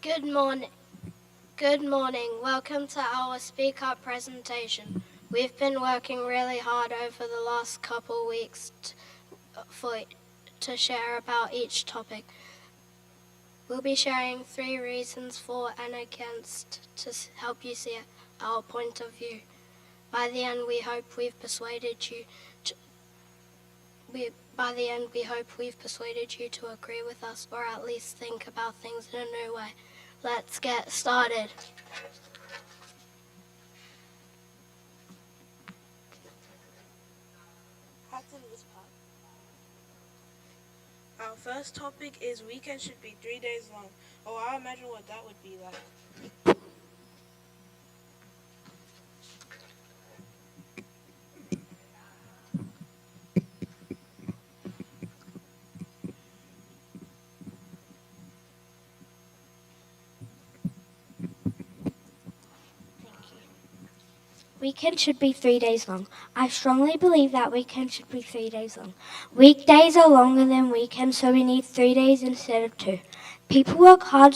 Good morning. Good morning. Welcome to our Speak Up presentation. We've been working really hard over the last couple weeks to share about each topic. We'll be sharing 3 reasons for and against to help you see our point of view. By the end, we hope we've persuaded you to agree with us or at least think about things in a new way. Let's get started. Our first topic is weekend should be 3 days long. Oh, I imagine what that would be like. Weekend should be 3 days long. I strongly believe that weekend should be 3 days long. Weekdays are longer than weekends, so we need 3 days instead of 2. People work hard,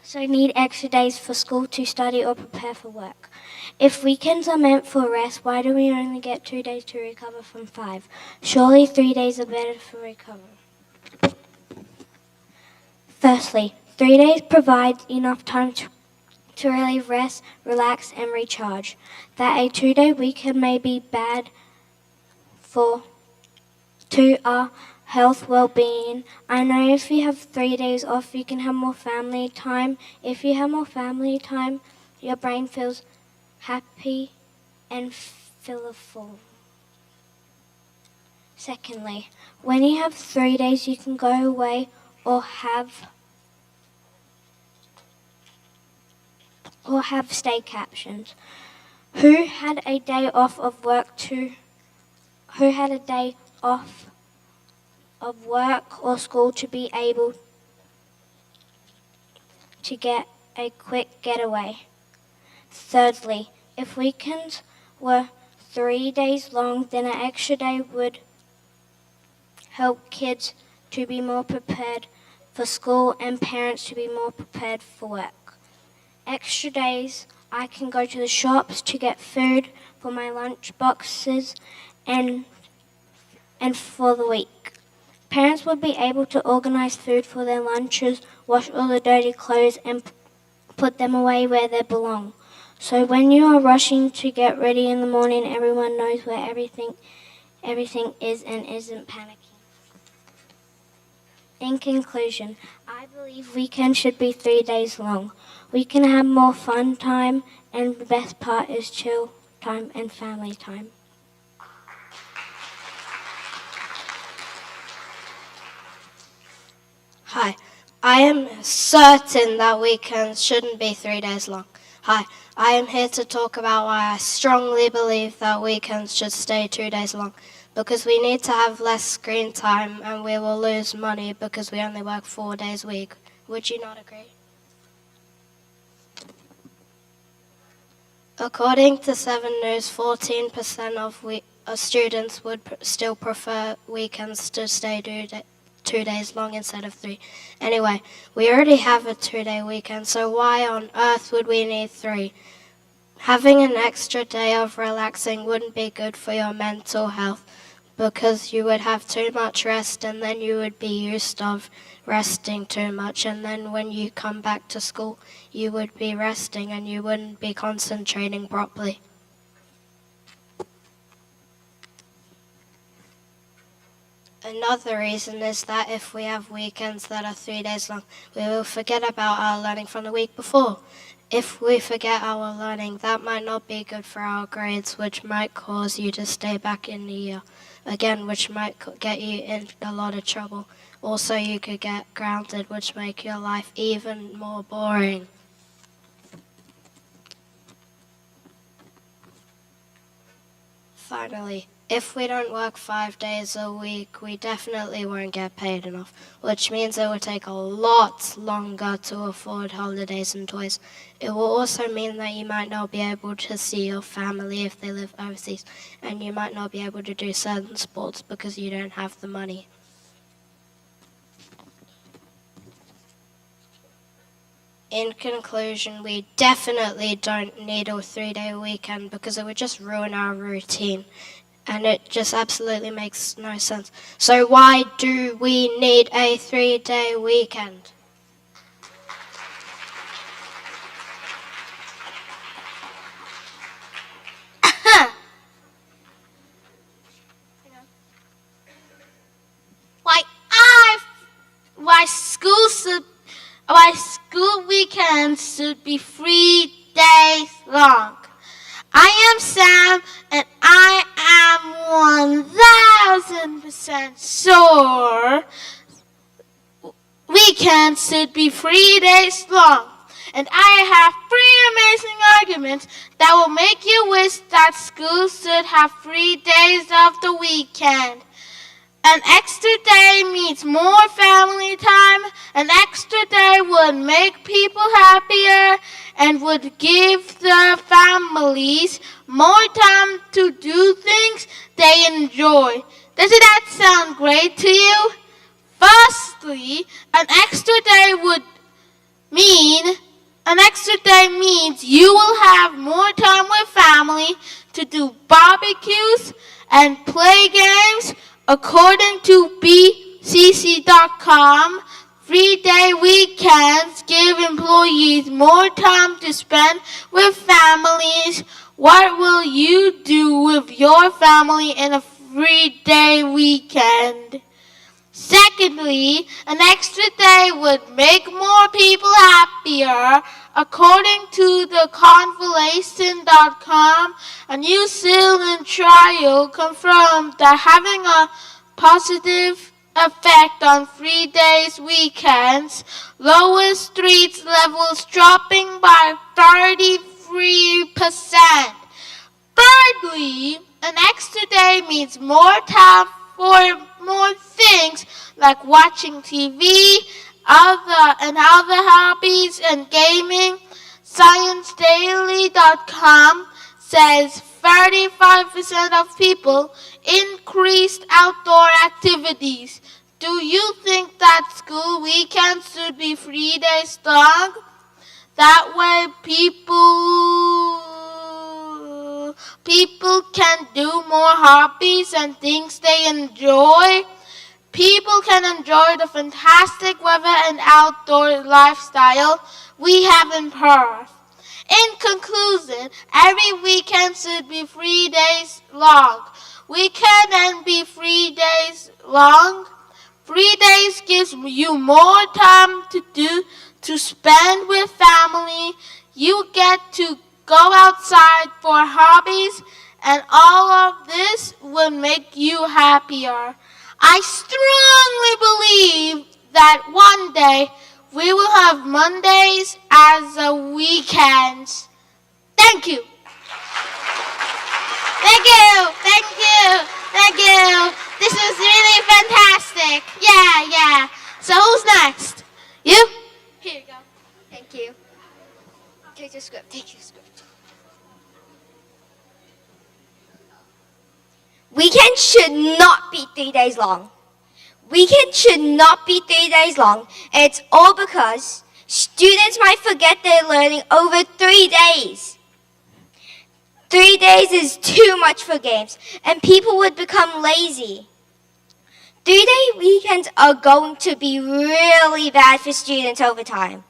so need extra days for school to study or prepare for work. If weekends are meant for rest, why do we only get 2 days to recover from 5? Surely 3 days are better for recovery. Firstly, 3 days provides enough time to really rest, relax, and recharge. That a 2-day weekend may be bad to our health, well-being. I know if you have 3 days off, you can have more family time. If you have more family time, your brain feels happy and full. Secondly, when you have 3 days, you can go away or have stay captions. Who had a day off of work or school to be able to get a quick getaway? Thirdly, if weekends were 3 days long, then an extra day would help kids to be more prepared for school and parents to be more prepared for work. Extra days, I can go to the shops to get food for my lunch boxes and for the week. Parents would be able to organize food for their lunches, wash all the dirty clothes, and put them away where they belong. So when you are rushing to get ready in the morning, everyone knows where everything is and isn't panicking. In conclusion, I believe weekends should be 3 days long. We can have more fun time, and the best part is chill time and family time. Hi, I am certain that weekends shouldn't be 3 days long. Hi, I am here to talk about why I strongly believe that weekends should stay 2 days long. Because we need to have less screen time and we will lose money because we only work 4 days a week. Would you not agree? According to 7 News, 14% of students would still prefer weekends to stay 2 days long instead of 3. Anyway, we already have a 2-day weekend, so why on earth would we need 3? Having an extra day of relaxing wouldn't be good for your mental health because you would have too much rest and then you would be used of resting too much, and then when you come back to school you would be resting and you wouldn't be concentrating properly. Another reason is that if we have weekends that are 3 days long, we will forget about our learning from the week before. If we forget our learning, that might not be good for our grades, which might cause you to stay back in the year again, which might get you in a lot of trouble. Also, you could get grounded, which make your life even more boring. Finally, if we don't work 5 days a week, we definitely won't get paid enough, which means it will take a lot longer to afford holidays and toys. It will also mean that you might not be able to see your family if they live overseas, and you might not be able to do certain sports because you don't have the money. in conclusion, we definitely don't need a 3-day weekend because it would just ruin our routine. And it just absolutely makes no sense. So why do we need a 3-day weekend? Why school weekends should be 3 days long. I am Sam, and I am 1000% sure weekends should be 3 days long. And I have 3 amazing arguments that will make you wish that school should have 3 days of the weekend. An extra day means more family time. An extra day would make people happier and would give the families more time to do things they enjoy. Doesn't that sound great to you? Firstly, an extra day means you will have more time with family to do barbecues and play games. According to BCC.com, 3-day weekends give employees more time to spend with families. What will you do with your family in a 3-day weekend? Secondly, an extra day would make more people happier. According to the Convalescent.com, a New Zealand trial confirmed that having a positive effect on 3 days weekends, lowers street levels dropping by 33%. Thirdly, an extra day means more time for more things like watching TV, other hobbies and gaming. ScienceDaily.com says 35% of people increased outdoor activities. Do you think that school weekends should be 3 days long? That way people can do more hobbies and things they enjoy. People can enjoy the fantastic weather and outdoor lifestyle we have in Perth. In conclusion, every weekend should be 3 days long. Weekend and be 3 days long. 3 days gives you more time to spend with family. You get to go outside for hobbies, and all of this will make you happier. I strongly believe that one day we will have Mondays as a weekend. Thank you. Thank you. This was really fantastic. Yeah. So who's next? You? Here you go. Thank you. Take your script. Weekend should not be 3 days long. Weekend should not be 3 days long. And it's all because students might forget their learning over 3 days. 3 days is too much for games, and people would become lazy. 3-day weekends are going to be really bad for students over time.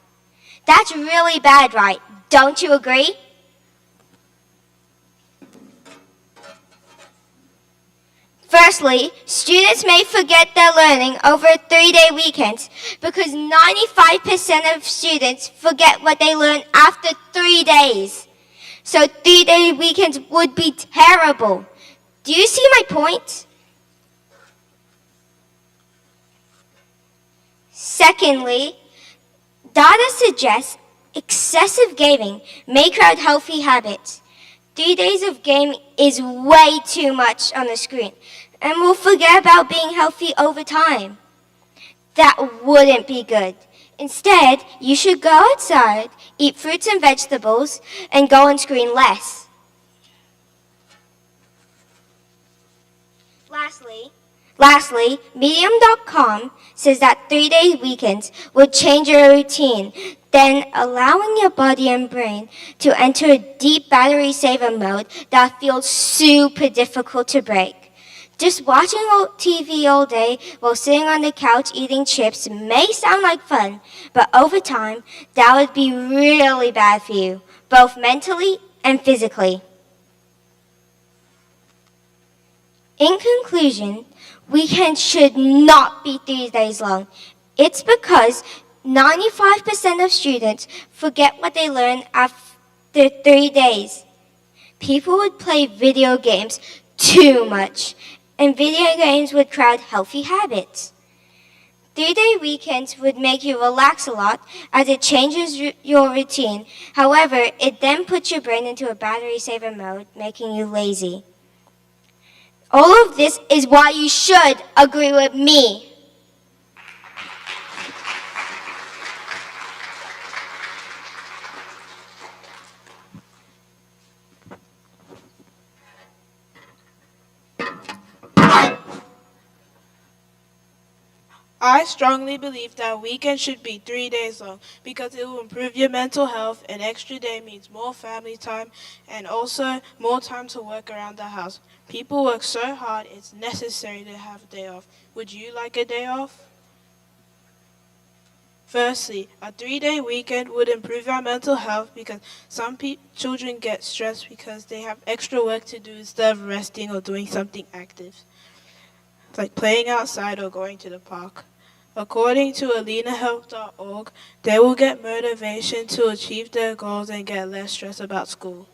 That's really bad, right? Don't you agree? Firstly, students may forget their learning over 3-day weekends because 95% of students forget what they learned after 3 days. So 3-day weekends would be terrible. Do you see my point? Secondly, data suggests excessive gaming may crowd healthy habits. 3 days of gaming is way too much on the screen, and we'll forget about being healthy over time. That wouldn't be good. Instead, you should go outside, eat fruits and vegetables, and go on screen less. Lastly, Medium.com says that 3-day weekends would change your routine. then allowing your body and brain to enter a deep battery saver mode that feels super difficult to break. Just watching TV all day while sitting on the couch eating chips may sound like fun, but over time, that would be really bad for you, both mentally and physically. In conclusion, weekends should not be 3 days long. It's because 95% of students forget what they learned after 3 days. People would play video games too much, and video games would crowd healthy habits. 3-day weekends would make you relax a lot as it changes your routine. However, it then puts your brain into a battery saver mode, making you lazy. All of this is why you should agree with me. I strongly believe that weekends should be 3 days long because it will improve your mental health. An extra day means more family time and also more time to work around the house. People work so hard, it's necessary to have a day off. Would you like a day off? Firstly, a 3-day weekend would improve our mental health because some children get stressed because they have extra work to do instead of resting or doing something active, like playing outside or going to the park. According to alinahelp.org, they will get motivation to achieve their goals and get less stress about school.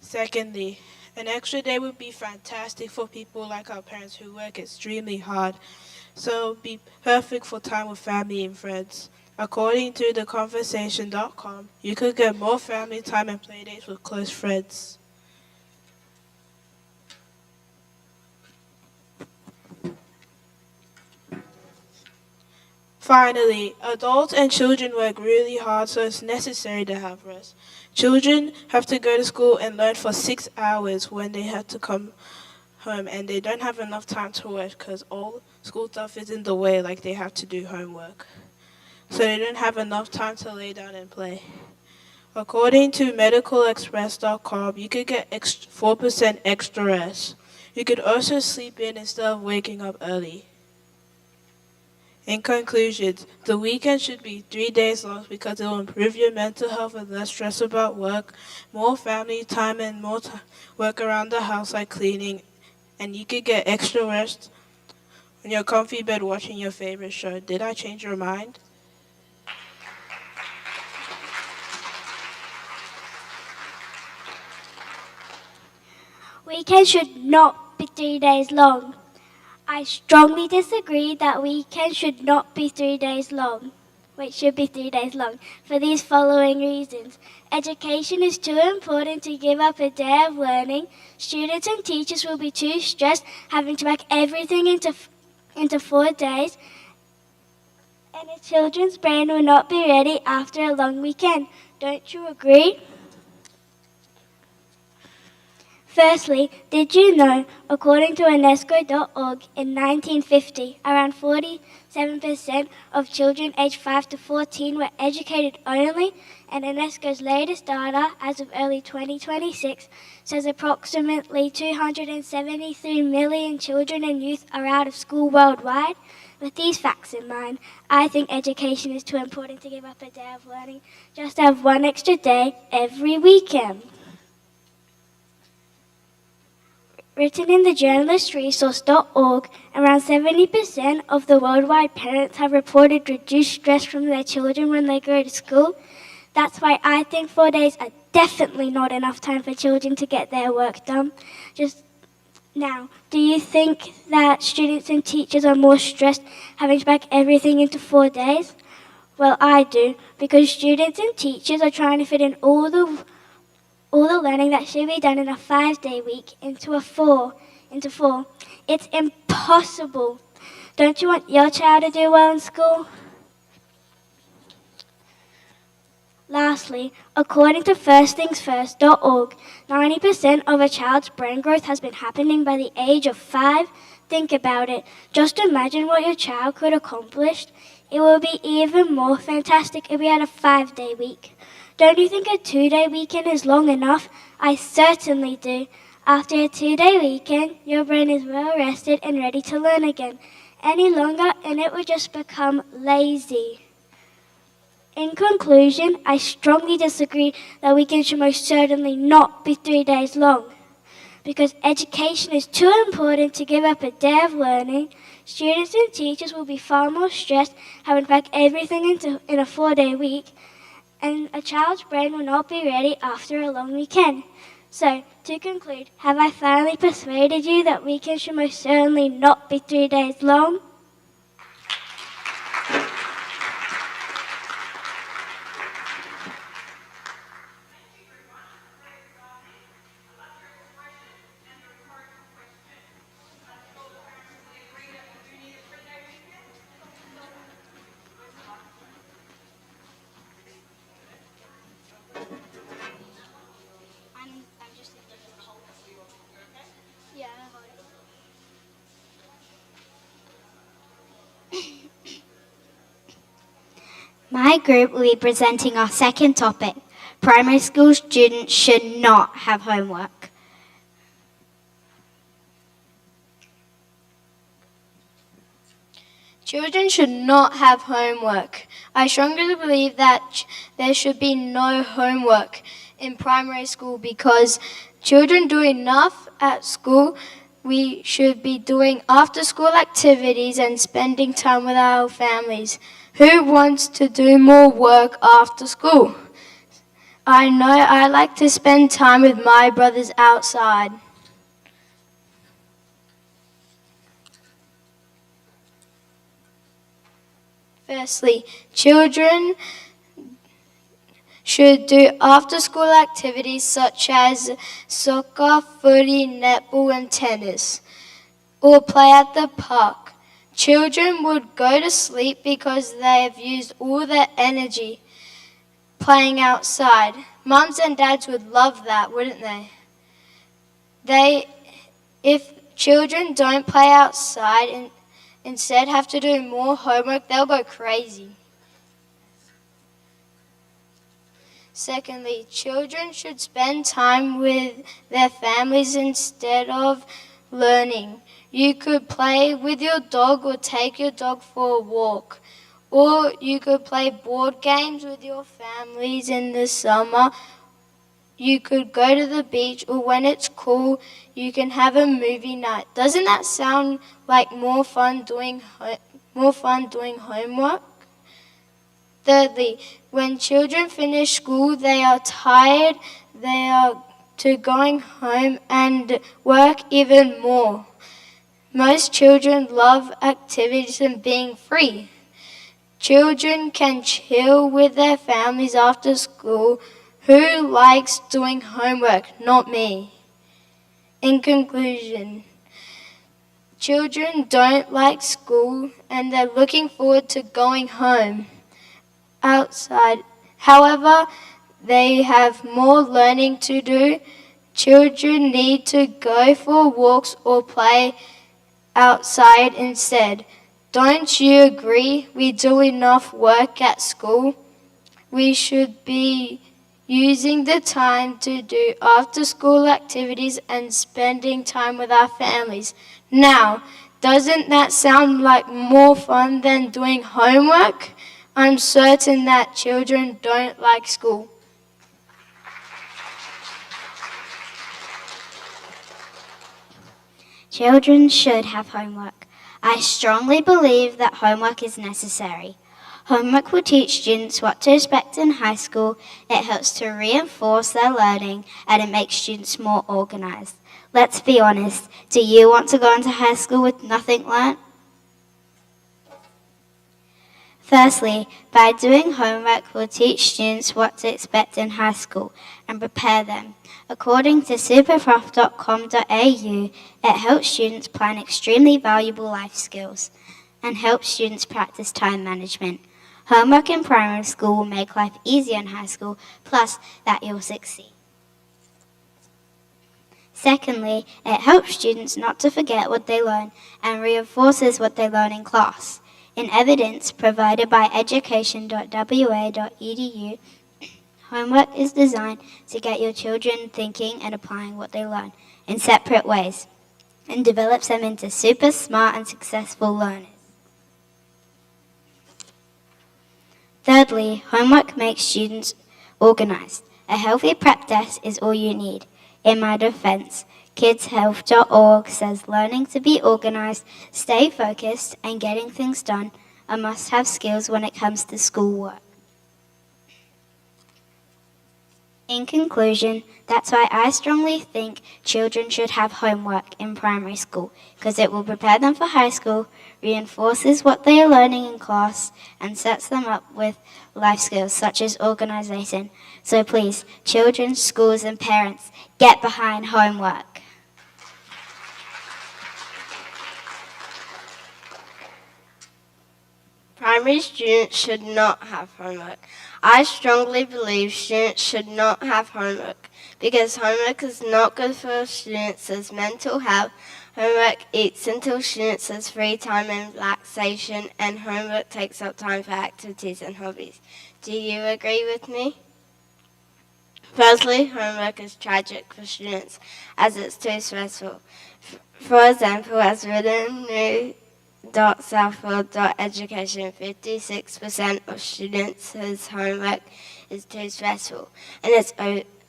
Secondly, an extra day would be fantastic for people like our parents who work extremely hard, so it would be perfect for time with family and friends. According to theconversation.com, you could get more family time and play dates with close friends. Finally, adults and children work really hard, so it's necessary to have rest. Children have to go to school and learn for 6 hours when they have to come home, and they don't have enough time to rest because all school stuff is in the way, like they have to do homework. So they don't have enough time to lay down and play. According to medicalexpress.com, you could get 4% extra rest. You could also sleep in instead of waking up early. In conclusion, the weekend should be 3 days long because it will improve your mental health with less stress about work, more family time, and more work around the house like cleaning. And you could get extra rest in your comfy bed watching your favorite show. Did I change your mind? Weekends should not be 3 days long. I strongly disagree that weekends should not be 3 days long. Should be 3 days long for these following reasons. Education is too important to give up a day of learning. Students and teachers will be too stressed having to pack everything into 4 days. And a children's brain will not be ready after a long weekend. Don't you agree? Firstly, did you know, according to UNESCO.org, in 1950, around 47% of children aged 5 to 14 were educated only, and UNESCO's latest data, as of early 2026, says approximately 273 million children and youth are out of school worldwide? With these facts in mind, I think education is too important to give up a day of learning. Just have one extra day every weekend. Written in the journalistresource.org, around 70% of the worldwide parents have reported reduced stress from their children when they go to school. That's why I think 4 days are definitely not enough time for children to get their work done. Now, do you think that students and teachers are more stressed having to pack everything into 4 days? Well, I do, because students and teachers are trying to fit in all the learning that should be done in a 5-day week into 4. It's impossible. Don't you want your child to do well in school? Lastly, according to firstThingsFirst.org, 90% of a child's brain growth has been happening by the age of 5 Think about it. Just imagine what your child could accomplish. It would be even more fantastic if we had a 5-day week. Don't you think a 2-day weekend is long enough? I certainly do. After a 2-day weekend, your brain is well rested and ready to learn again. Any longer and it would just become lazy. In conclusion, I strongly disagree that weekends should most certainly not be 3 days long. Because education is too important to give up a day of learning, students and teachers will be far more stressed having to pack everything in a 4-day week, and a child's brain will not be ready after a long weekend. So, to conclude, have I finally persuaded you that weekends should most certainly not be 3 days long? My group will be presenting our second topic. Primary school students should not have homework. Children should not have homework. I strongly believe that there should be no homework in primary school because children do enough at school. We should be doing after-school activities and spending time with our families. Who wants to do more work after school? I know I like to spend time with my brothers outside. Firstly, children should do after-school activities such as soccer, footy, netball and tennis, or play at the park. Children would go to sleep because they have used all their energy playing outside. Mums and dads would love that, wouldn't they? If children don't play outside and instead have to do more homework, they'll go crazy. Secondly, children should spend time with their families instead of learning. You could play with your dog or take your dog for a walk. Or you could play board games with your families in the summer. You could go to the beach, or when it's cool, you can have a movie night. Doesn't that sound like more fun doing homework? Thirdly, when children finish school, they are tired. They are to going home and work even more. Most children love activities and being free. Children can chill with their families after school. Who likes doing homework? Not me. In conclusion, children don't like school and they're looking forward to going home outside. However, they have more learning to do. Children need to go for walks or play outside instead. Don't you agree we do enough work at school? We should be using the time to do after-school activities and spending time with our families. Now, doesn't that sound like more fun than doing homework? I'm certain that children don't like school. Children should have homework. I strongly believe that homework is necessary. Homework will teach students what to expect in high school. It helps to reinforce their learning and it makes students more organized. Let's be honest, do you want to go into high school with nothing learnt? Firstly, by doing homework, we'll teach students what to expect in high school and prepare them. According to superprof.com.au, it helps students plan extremely valuable life skills and helps students practice time management. Homework in primary school will make life easier in high school, plus that you'll succeed. Secondly, it helps students not to forget what they learn and reinforces what they learn in class. In evidence provided by education.wa.edu, homework is designed to get your children thinking and applying what they learn in separate ways and develops them into super smart and successful learners. Thirdly, homework makes students organized. A healthy prep desk is all you need. In my defense, kidshealth.org says learning to be organized, stay focused, and getting things done are must-have skills when it comes to schoolwork. In conclusion, that's why I strongly think children should have homework in primary school, because it will prepare them for high school, reinforces what they are learning in class, and sets them up with life skills such as organization. So please, children, schools, and parents, get behind homework. Primary students should not have homework. I strongly believe students should not have homework because homework is not good for students' mental health. Homework eats into students' free time and relaxation, and homework takes up time for activities and hobbies. Do you agree with me? Firstly, homework is tragic for students as it's too stressful. For example, as written in Southfield.education, 56% of students' homework is too stressful, and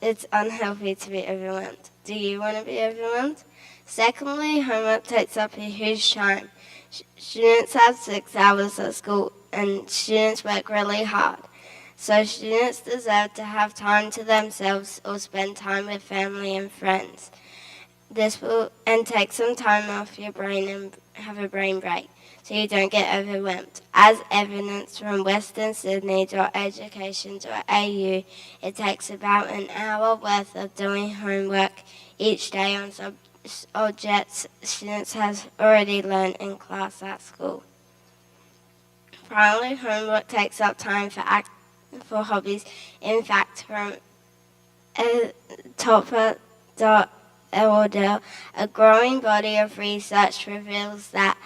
it's unhealthy to be overwhelmed. Do you want to be overwhelmed? Secondly, homework takes up a huge time. Students have 6 hours at school, and students work really hard. So students deserve to have time to themselves or spend time with family and friends. This will take some time off your brain and have a brain break so you don't get overwhelmed. As evidence from westernsydney.education.au, it takes about an hour worth of doing homework each day on subjects students have already learned in class at school. Finally, homework takes up time for hobbies. In fact, from Topper.org, a growing body of research reveals that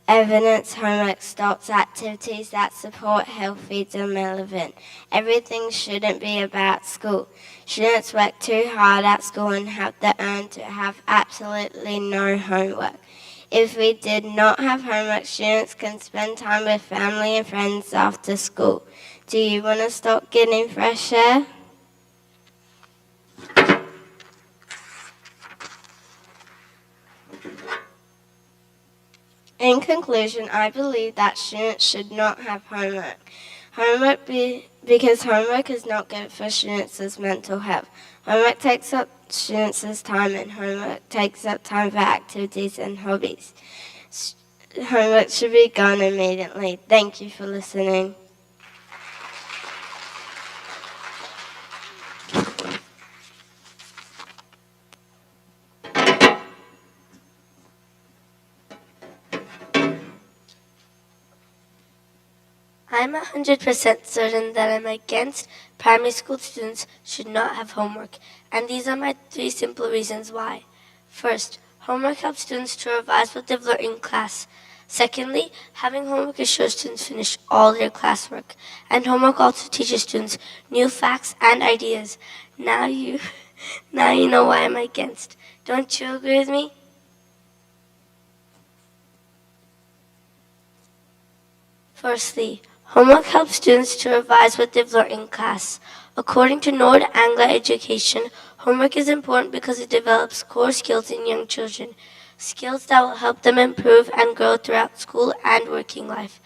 evidence homework stops activities that support healthy development. Everything shouldn't be about school. Students work too hard at school and have the urge to have absolutely no homework. If we did not have homework, students can spend time with family and friends after school. Do you want to stop getting fresh air? In conclusion, I believe that students should not have homework. Because homework is not good for students' mental health. Homework takes up students' time, and homework takes up time for activities and hobbies. Homework should be gone immediately. Thank you for listening. I'm 100% certain that I'm against primary school students should not have homework, and these are my 3 simple reasons why. First, homework helps students to revise what they've learned in class. Secondly, having homework ensures students finish all their classwork, and homework also teaches students new facts and ideas. Now you know why I'm against. Don't you agree with me? Firstly, homework helps students to revise what they've learned in class. According to Nord Anglia Education, homework is important because it develops core skills in young children, skills that will help them improve and grow throughout school and working life.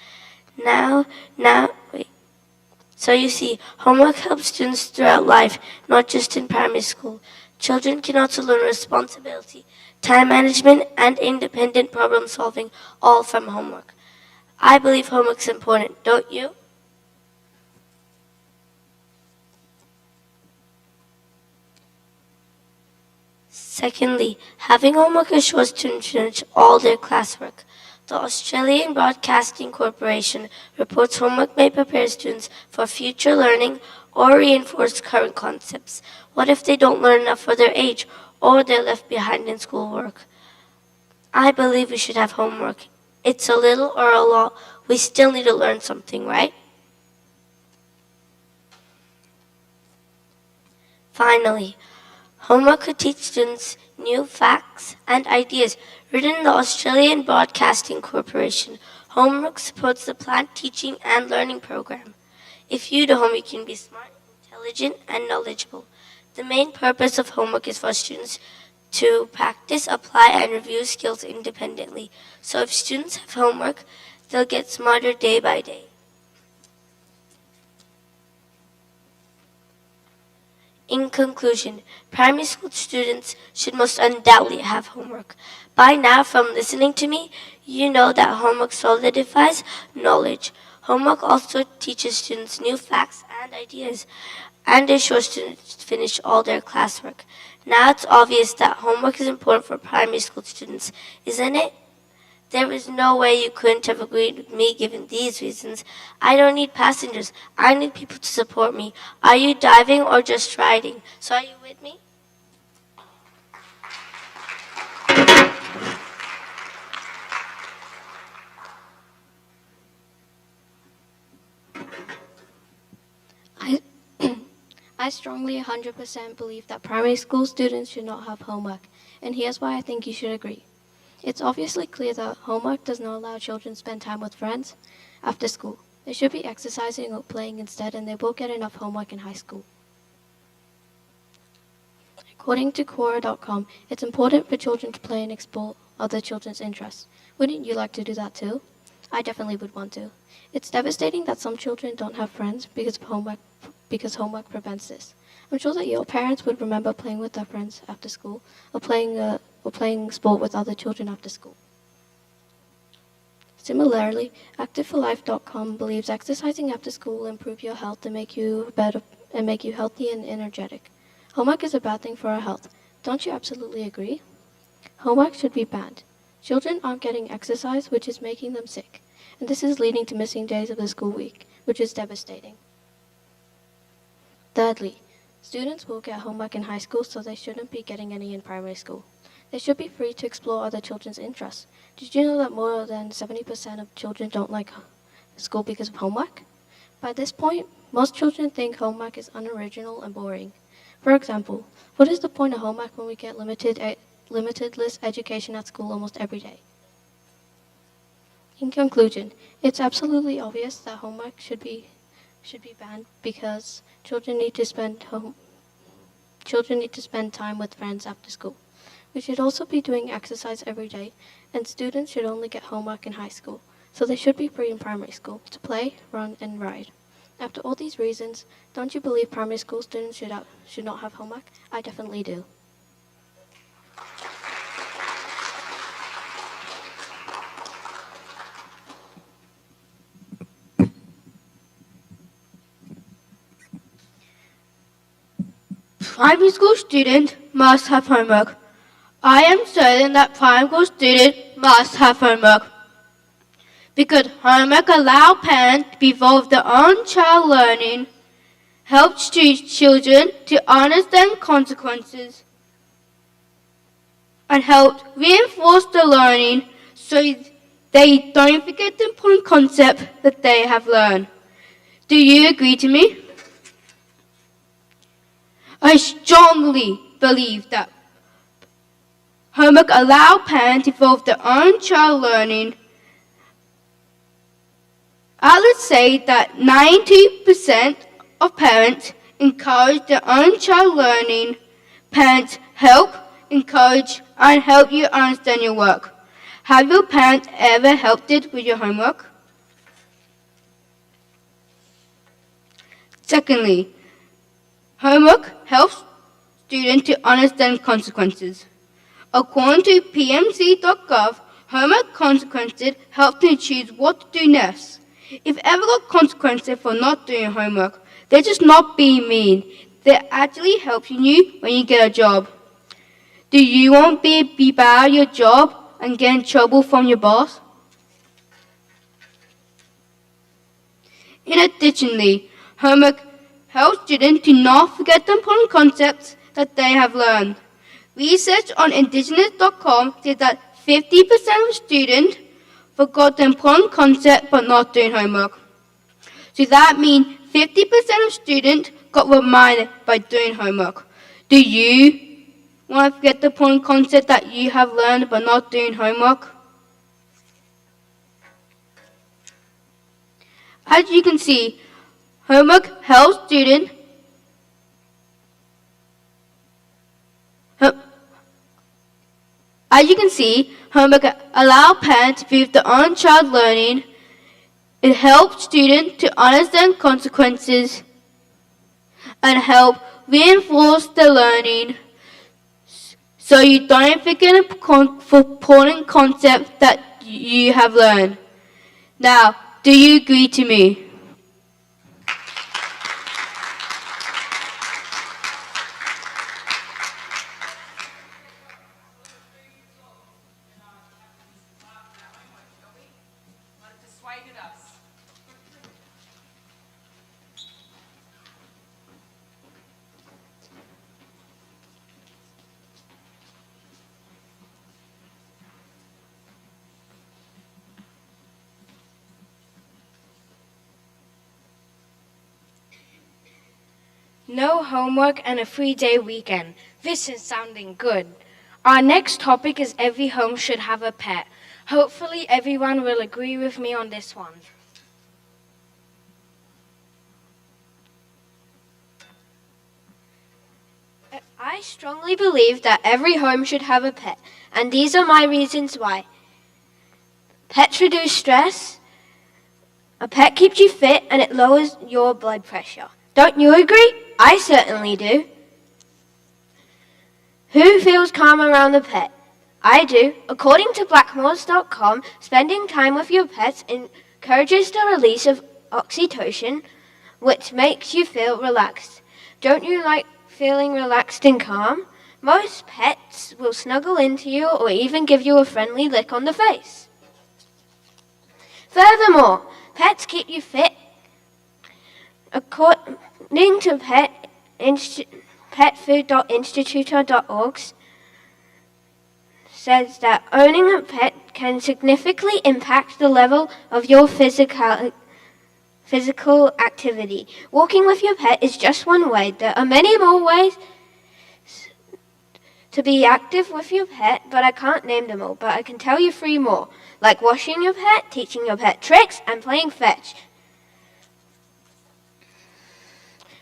So you see, homework helps students throughout life, not just in primary school. Children can also learn responsibility, time management, and independent problem solving, all from homework. I believe homework's important, don't you? Secondly, having homework ensures students finish all their classwork. The Australian Broadcasting Corporation reports homework may prepare students for future learning or reinforce current concepts. What if they don't learn enough for their age? or they're left behind in schoolwork. I believe we should have homework. It's a little or a lot. We still need to learn something, right? Finally, homework could teach students new facts and ideas written in the Australian Broadcasting Corporation. Homework supports the Plant Teaching and Learning Program. If you do homework, you can be smart, intelligent, and knowledgeable. The main purpose of homework is for students to practice, apply, and review skills independently. So if students have homework, they'll get smarter day by day. In conclusion, primary school students should most undoubtedly have homework. By now, from listening to me, you know that homework solidifies knowledge. Homework also teaches students new facts and ideas, and ensures students finish all their classwork. Now it's obvious that homework is important for primary school students, isn't it? There is no way you couldn't have agreed with me given these reasons. I don't need passengers. I need people to support me. Are you diving or just riding? So are you with me? I strongly 100% believe that primary school students should not have homework, and here's why I think you should agree. It's obviously clear that homework does not allow children to spend time with friends after school. They should be exercising or playing instead, and they will get enough homework in high school. According to Quora.com, it's important for children to play and explore other children's interests. Wouldn't you like to do that too? I definitely would want to. It's devastating that some children don't have friends because homework prevents this. I'm sure that your parents would remember playing with their friends after school, or playing sport with other children after school. Similarly, ActiveForLife.com believes exercising after school will improve your health and make you healthy and energetic. Homework is a bad thing for our health. Don't you absolutely agree? Homework should be banned. Children aren't getting exercise, which is making them sick, and this is leading to missing days of the school week, which is devastating. Thirdly, students will get homework in high school, so they shouldn't be getting any in primary school. They should be free to explore other children's interests. Did you know that more than 70% of children don't like school because of homework? By this point, most children think homework is unoriginal and boring. For example, what is the point of homework when we get limitless education at school almost every day? In conclusion, it's absolutely obvious that homework should be banned because children need to spend time with friends after school. We should also be doing exercise every day, and students should only get homework in high school, so they should be free in primary school to play, run, and ride. After all these reasons, don't you believe primary school students should not have homework? I definitely do. Primary school student must have homework. I am certain that primary school student must have homework. Because homework allows parents to be involved in their own child learning, helps teach children to understand consequences, and helps reinforce the learning so they don't forget the important concept that they have learned. Do you agree to me? I strongly believe that homework allows parents to involve their own child learning. I would say that 90% of parents encourage their own child learning. Parents help, encourage, and help you understand your work. Have your parents ever helped you with your homework? Secondly, homework helps students to understand consequences. According to PMC.gov, homework consequences help them choose what to do next. If ever got consequences for not doing homework, they're just not being mean. They actually helping you when you get a job. Do you want to be bad at your job and get in trouble from your boss? Additionally, homework helps students to not forget the important concepts that they have learned. Research on Indigenous.com says that 50% of students forgot the important concept but not doing homework. So that means 50% of students got reminded by doing homework. Do you want to forget the important concept that you have learned but not doing homework? As you can see, homework helps students homework allows parents to view their own child learning. It helps students to understand consequences and help reinforce their learning so you don't forget important concepts that you have learned. Now, do you agree to me? No homework and a 3-day weekend. This is sounding good. Our next topic is every home should have a pet. Hopefully everyone will agree with me on this one. I strongly believe that every home should have a pet, and these are my reasons why. Pets reduce stress, a pet keeps you fit, and it lowers your blood pressure. Don't you agree? I certainly do. Who feels calm around a pet? I do. According to Blackmores.com, spending time with your pets encourages the release of oxytocin, which makes you feel relaxed. Don't you like feeling relaxed and calm? Most pets will snuggle into you or even give you a friendly lick on the face. Furthermore, pets keep you fit. According to petfood.institute.org, says that owning a pet can significantly impact the level of your physical activity. Walking with your pet is just one way. There are many more ways to be active with your pet, but I can't name them all. But I can tell you 3 more, like washing your pet, teaching your pet tricks, and playing fetch.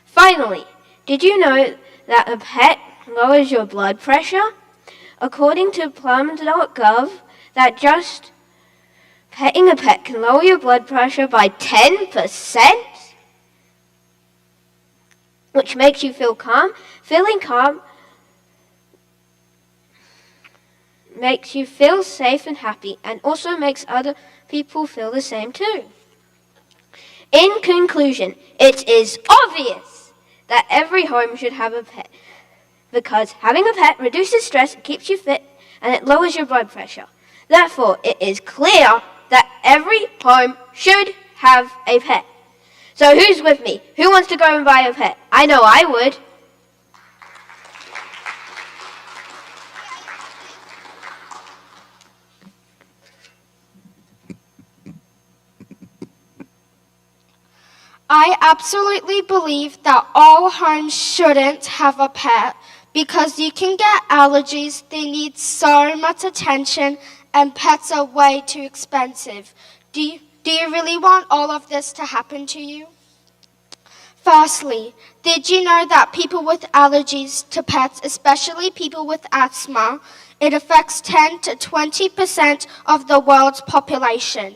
Finally, did you know that a pet lowers your blood pressure? According to plum.gov, that just petting a pet can lower your blood pressure by 10%, which makes you feel calm. Feeling calm makes you feel safe and happy, and also makes other people feel the same too. In conclusion, it is obvious that every home should have a pet, because having a pet reduces stress, keeps you fit, and it lowers your blood pressure. Therefore, it is clear that every home should have a pet. So who's with me? Who wants to go and buy a pet? I know I would. I absolutely believe that all homes shouldn't have a pet because you can get allergies, they need so much attention, and pets are way too expensive. Do you really want all of this to happen to you? Firstly, did you know that people with allergies to pets, especially people with asthma, it affects 10 to 20% of the world's population?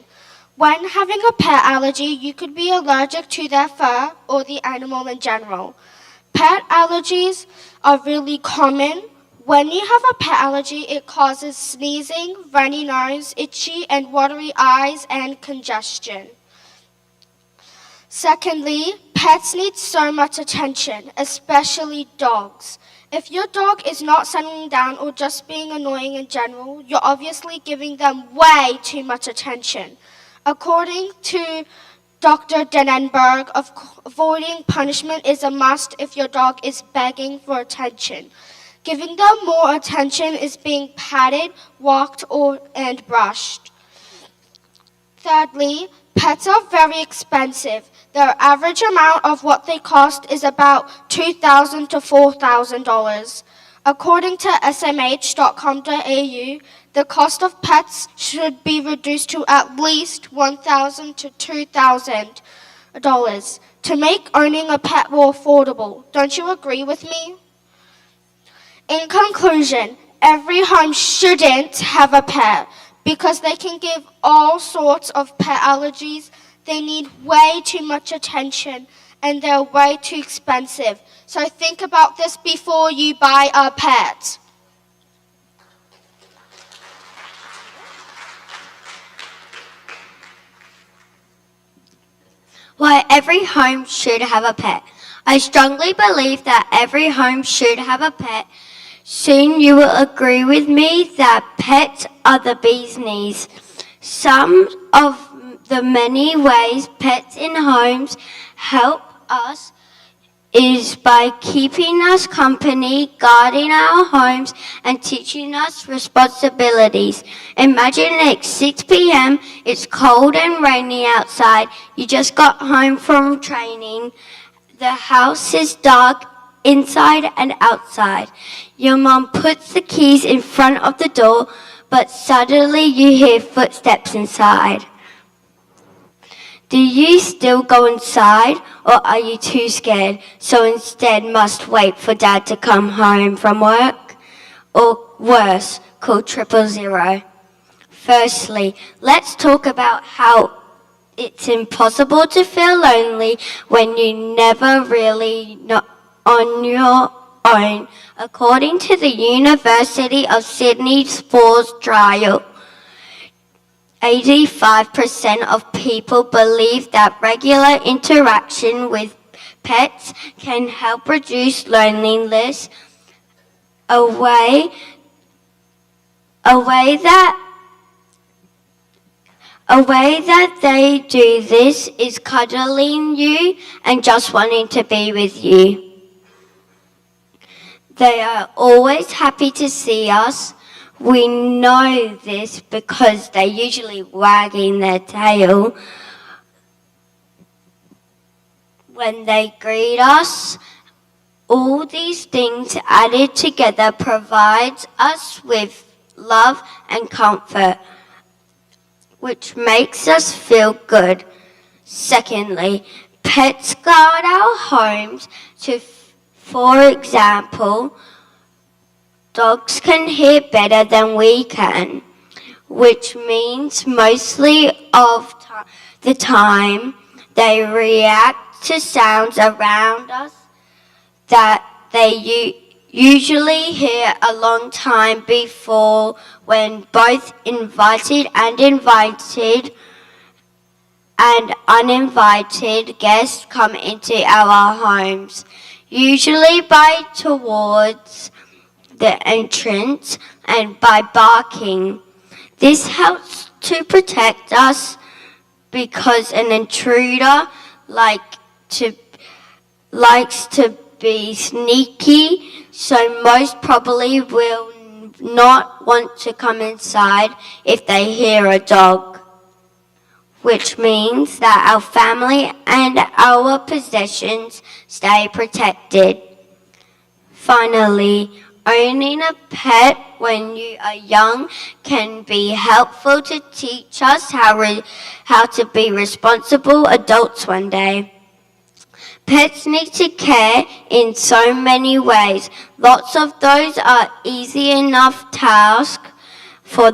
When having a pet allergy, you could be allergic to their fur or the animal in general. Pet allergies are really common. When you have a pet allergy, it causes sneezing, runny nose, itchy and watery eyes, and congestion. Secondly, pets need so much attention, especially dogs. If your dog is not settling down or just being annoying in general, you're obviously giving them way too much attention. According to Dr. Denenberg, avoiding punishment is a must if your dog is begging for attention. Giving them more attention is being patted, walked, and brushed. Thirdly, pets are very expensive. The average amount of what they cost is about $2,000 to $4,000. According to smh.com.au, the cost of pets should be reduced to at least $1,000 to $2,000 to make owning a pet more affordable. Don't you agree with me? In conclusion, every home shouldn't have a pet because they can give all sorts of pet allergies. They need way too much attention and they're way too expensive. So think about this before you buy a pet. Why every home should have a pet. I strongly believe that every home should have a pet. Soon you will agree with me that pets are the bee's knees. Some of the many ways pets in homes help us is by keeping us company, guarding our homes, and teaching us responsibilities. Imagine it's 6 p.m., it's cold and rainy outside, you just got home from training, the house is dark inside and outside. Your mom puts the keys in front of the door, but suddenly you hear footsteps inside. Do you still go inside, or are you too scared, so instead must wait for Dad to come home from work? Or worse, call 000. Firstly, let's talk about how it's impossible to feel lonely when you never really not on your own, according to the University of Sydney Sports Trial. 85% of people believe that regular interaction with pets can help reduce loneliness. A way that they do this is cuddling you and just wanting to be with you. They are always happy to see us. We know this because they're usually wagging their tail when they greet us. All these things added together provides us with love and comfort, which makes us feel good. Secondly, pets guard our homes. For example, dogs can hear better than we can, which means mostly of the time they react to sounds around us that they usually hear a long time before when both invited and uninvited guests come into our homes, usually by towards the entrance and by barking. This helps to protect us because an intruder likes to be sneaky, so most probably will not want to come inside if they hear a dog, which means that our family and our possessions stay protected. Finally, owning a pet when you are young can be helpful to teach us how to be responsible adults one day. Pets need to care in so many ways. Lots of those are easy enough tasks for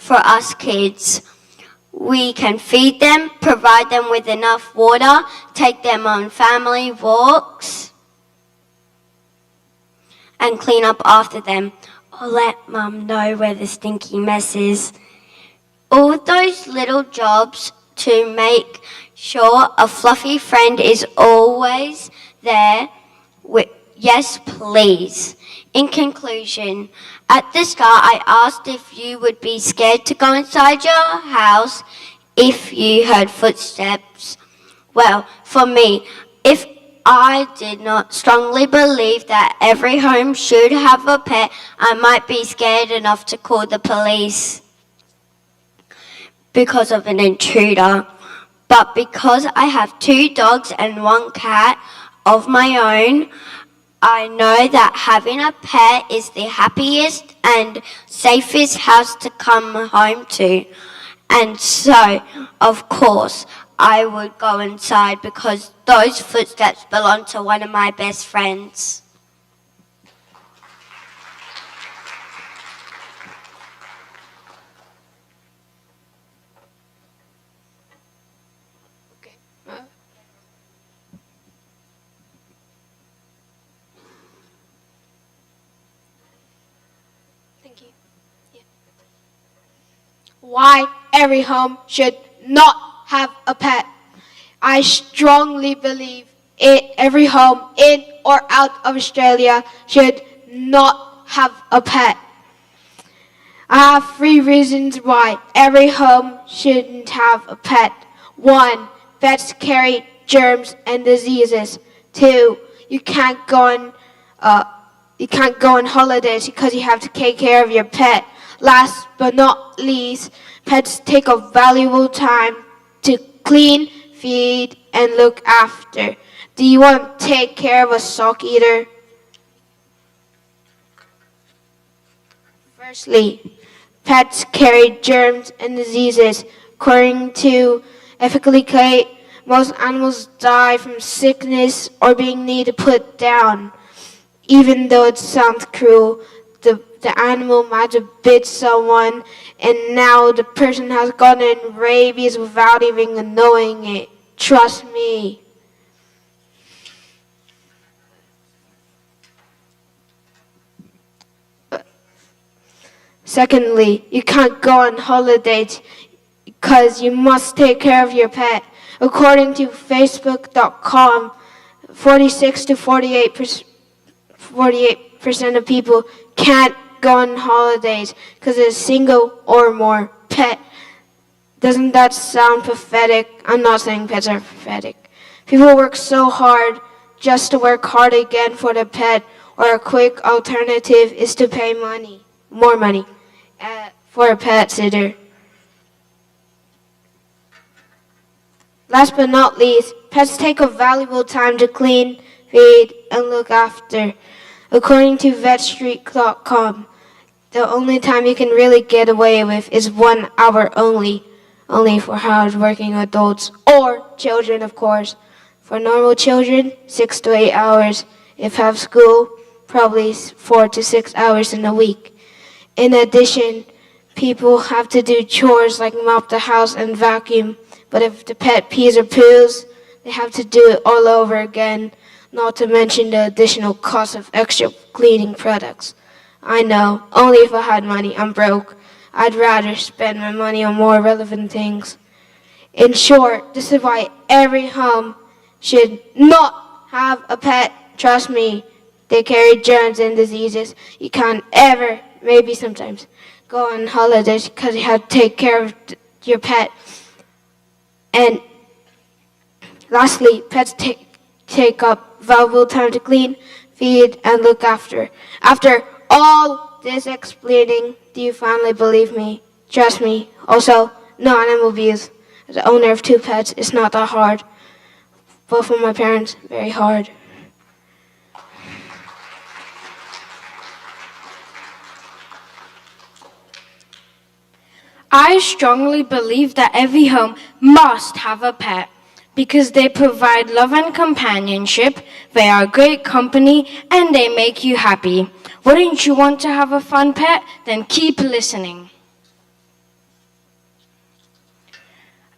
us kids. We can feed them, provide them with enough water, take them on family walks, and clean up after them, or let Mum know where the stinky mess is. All those little jobs to make sure a fluffy friend is always there. Yes, please. In conclusion, at the start I asked if you would be scared to go inside your house if you heard footsteps. Well, for me, if I did not strongly believe that every home should have a pet, I might be scared enough to call the police because of an intruder. But because I have 2 dogs and 1 cat of my own, I know that having a pet is the happiest and safest house to come home to. And so, of course, I would go inside because those footsteps belong to one of my best friends. Thank you. Why every home should not have a pet. I strongly believe every home in or out of Australia should not have a pet. I have 3 reasons why every home shouldn't have a pet. 1. Pets carry germs and diseases. 2. You can't go on holidays because you have to take care of your pet. Last but not least, pets take a valuable time to clean, feed, and look after. Do you want to take care of a sock eater? Firstly, pets carry germs and diseases. According to FAQ, most animals die from sickness or being needed to put down. Even though it sounds cruel, the animal might have bit someone and now the person has gotten rabies without even knowing it. Trust me. Secondly, you can't go on holidays because you must take care of your pet. According to Facebook.com, 46 to 48% of people can't go on holidays because of a single or more pet. Doesn't that sound pathetic? I'm not saying pets are pathetic. People work so hard just to work hard again for the pet, or a quick alternative is to pay more money, for a pet sitter. Last but not least, pets take a valuable time to clean, feed, and look after. According to vetstreet.com, the only time you can really get away with is 1 hour only for hard-working adults or children, of course. For normal children, 6 to 8 hours. If have school, probably 4 to 6 hours in a week. In addition, people have to do chores like mop the house and vacuum. But if the pet pees or poos, they have to do it all over again, not to mention the additional cost of extra cleaning products. I know, only if I had money. I'm broke. I'd rather spend my money on more relevant things. In short, this is why every home should not have a pet. Trust me, they carry germs and diseases. You can't ever, maybe sometimes, go on holidays because you have to take care of your pet. And lastly, pets take up valuable time to clean, feed, and look after. After all this explaining, do you finally believe me? Trust me. Also, no animal abuse. As the owner of 2 pets, it's not that hard. Both of my parents, very hard. I strongly believe that every home must have a pet because they provide love and companionship, they are great company, and they make you happy. Wouldn't you want to have a fun pet? Then keep listening.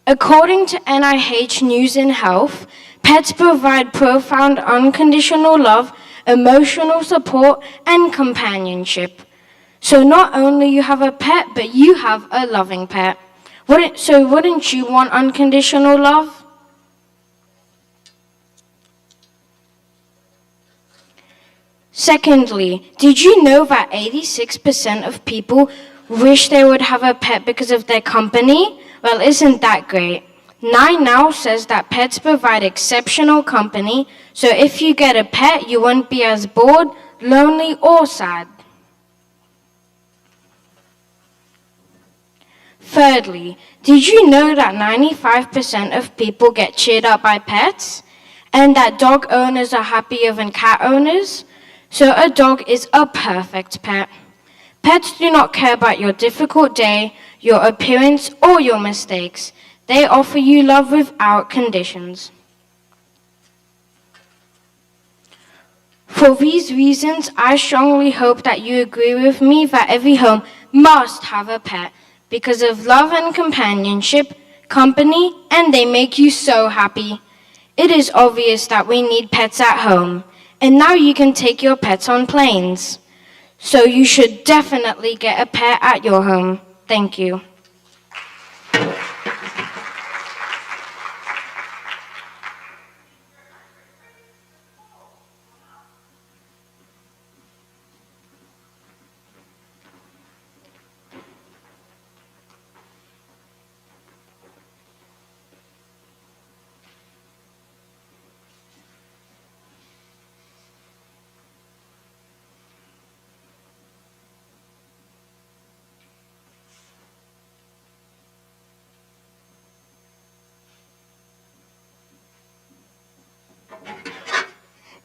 According to NIH News and Health, pets provide profound unconditional love, emotional support, and companionship. So not only you have a pet, but you have a loving pet. Wouldn't you want unconditional love? Secondly, did you know that 86% of people wish they would have a pet because of their company? Well, isn't that great? Nine Now says that pets provide exceptional company, so if you get a pet, you won't be as bored, lonely, or sad. Thirdly, did you know that 95% of people get cheered up by pets? And that dog owners are happier than cat owners? So a dog is a perfect pet. Pets do not care about your difficult day, your appearance, or your mistakes. They offer you love without conditions. For these reasons, I strongly hope that you agree with me that every home must have a pet because of love and companionship, company, and they make you so happy. It is obvious that we need pets at home, and now you can take your pets on planes. So you should definitely get a pet at your home. Thank you.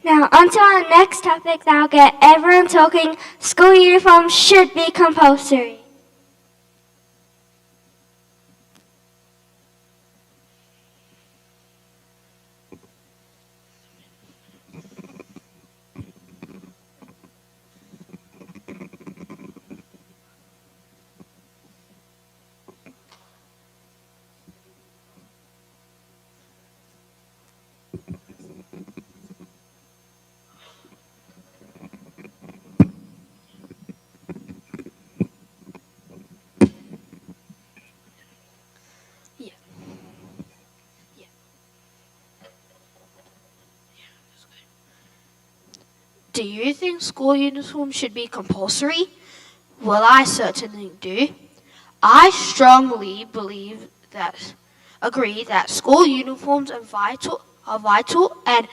Now, on to our next topic that'll get everyone talking. School uniforms should be compulsory. Do you think school uniforms should be compulsory? Well, I certainly do. I strongly agree that school uniforms are vital and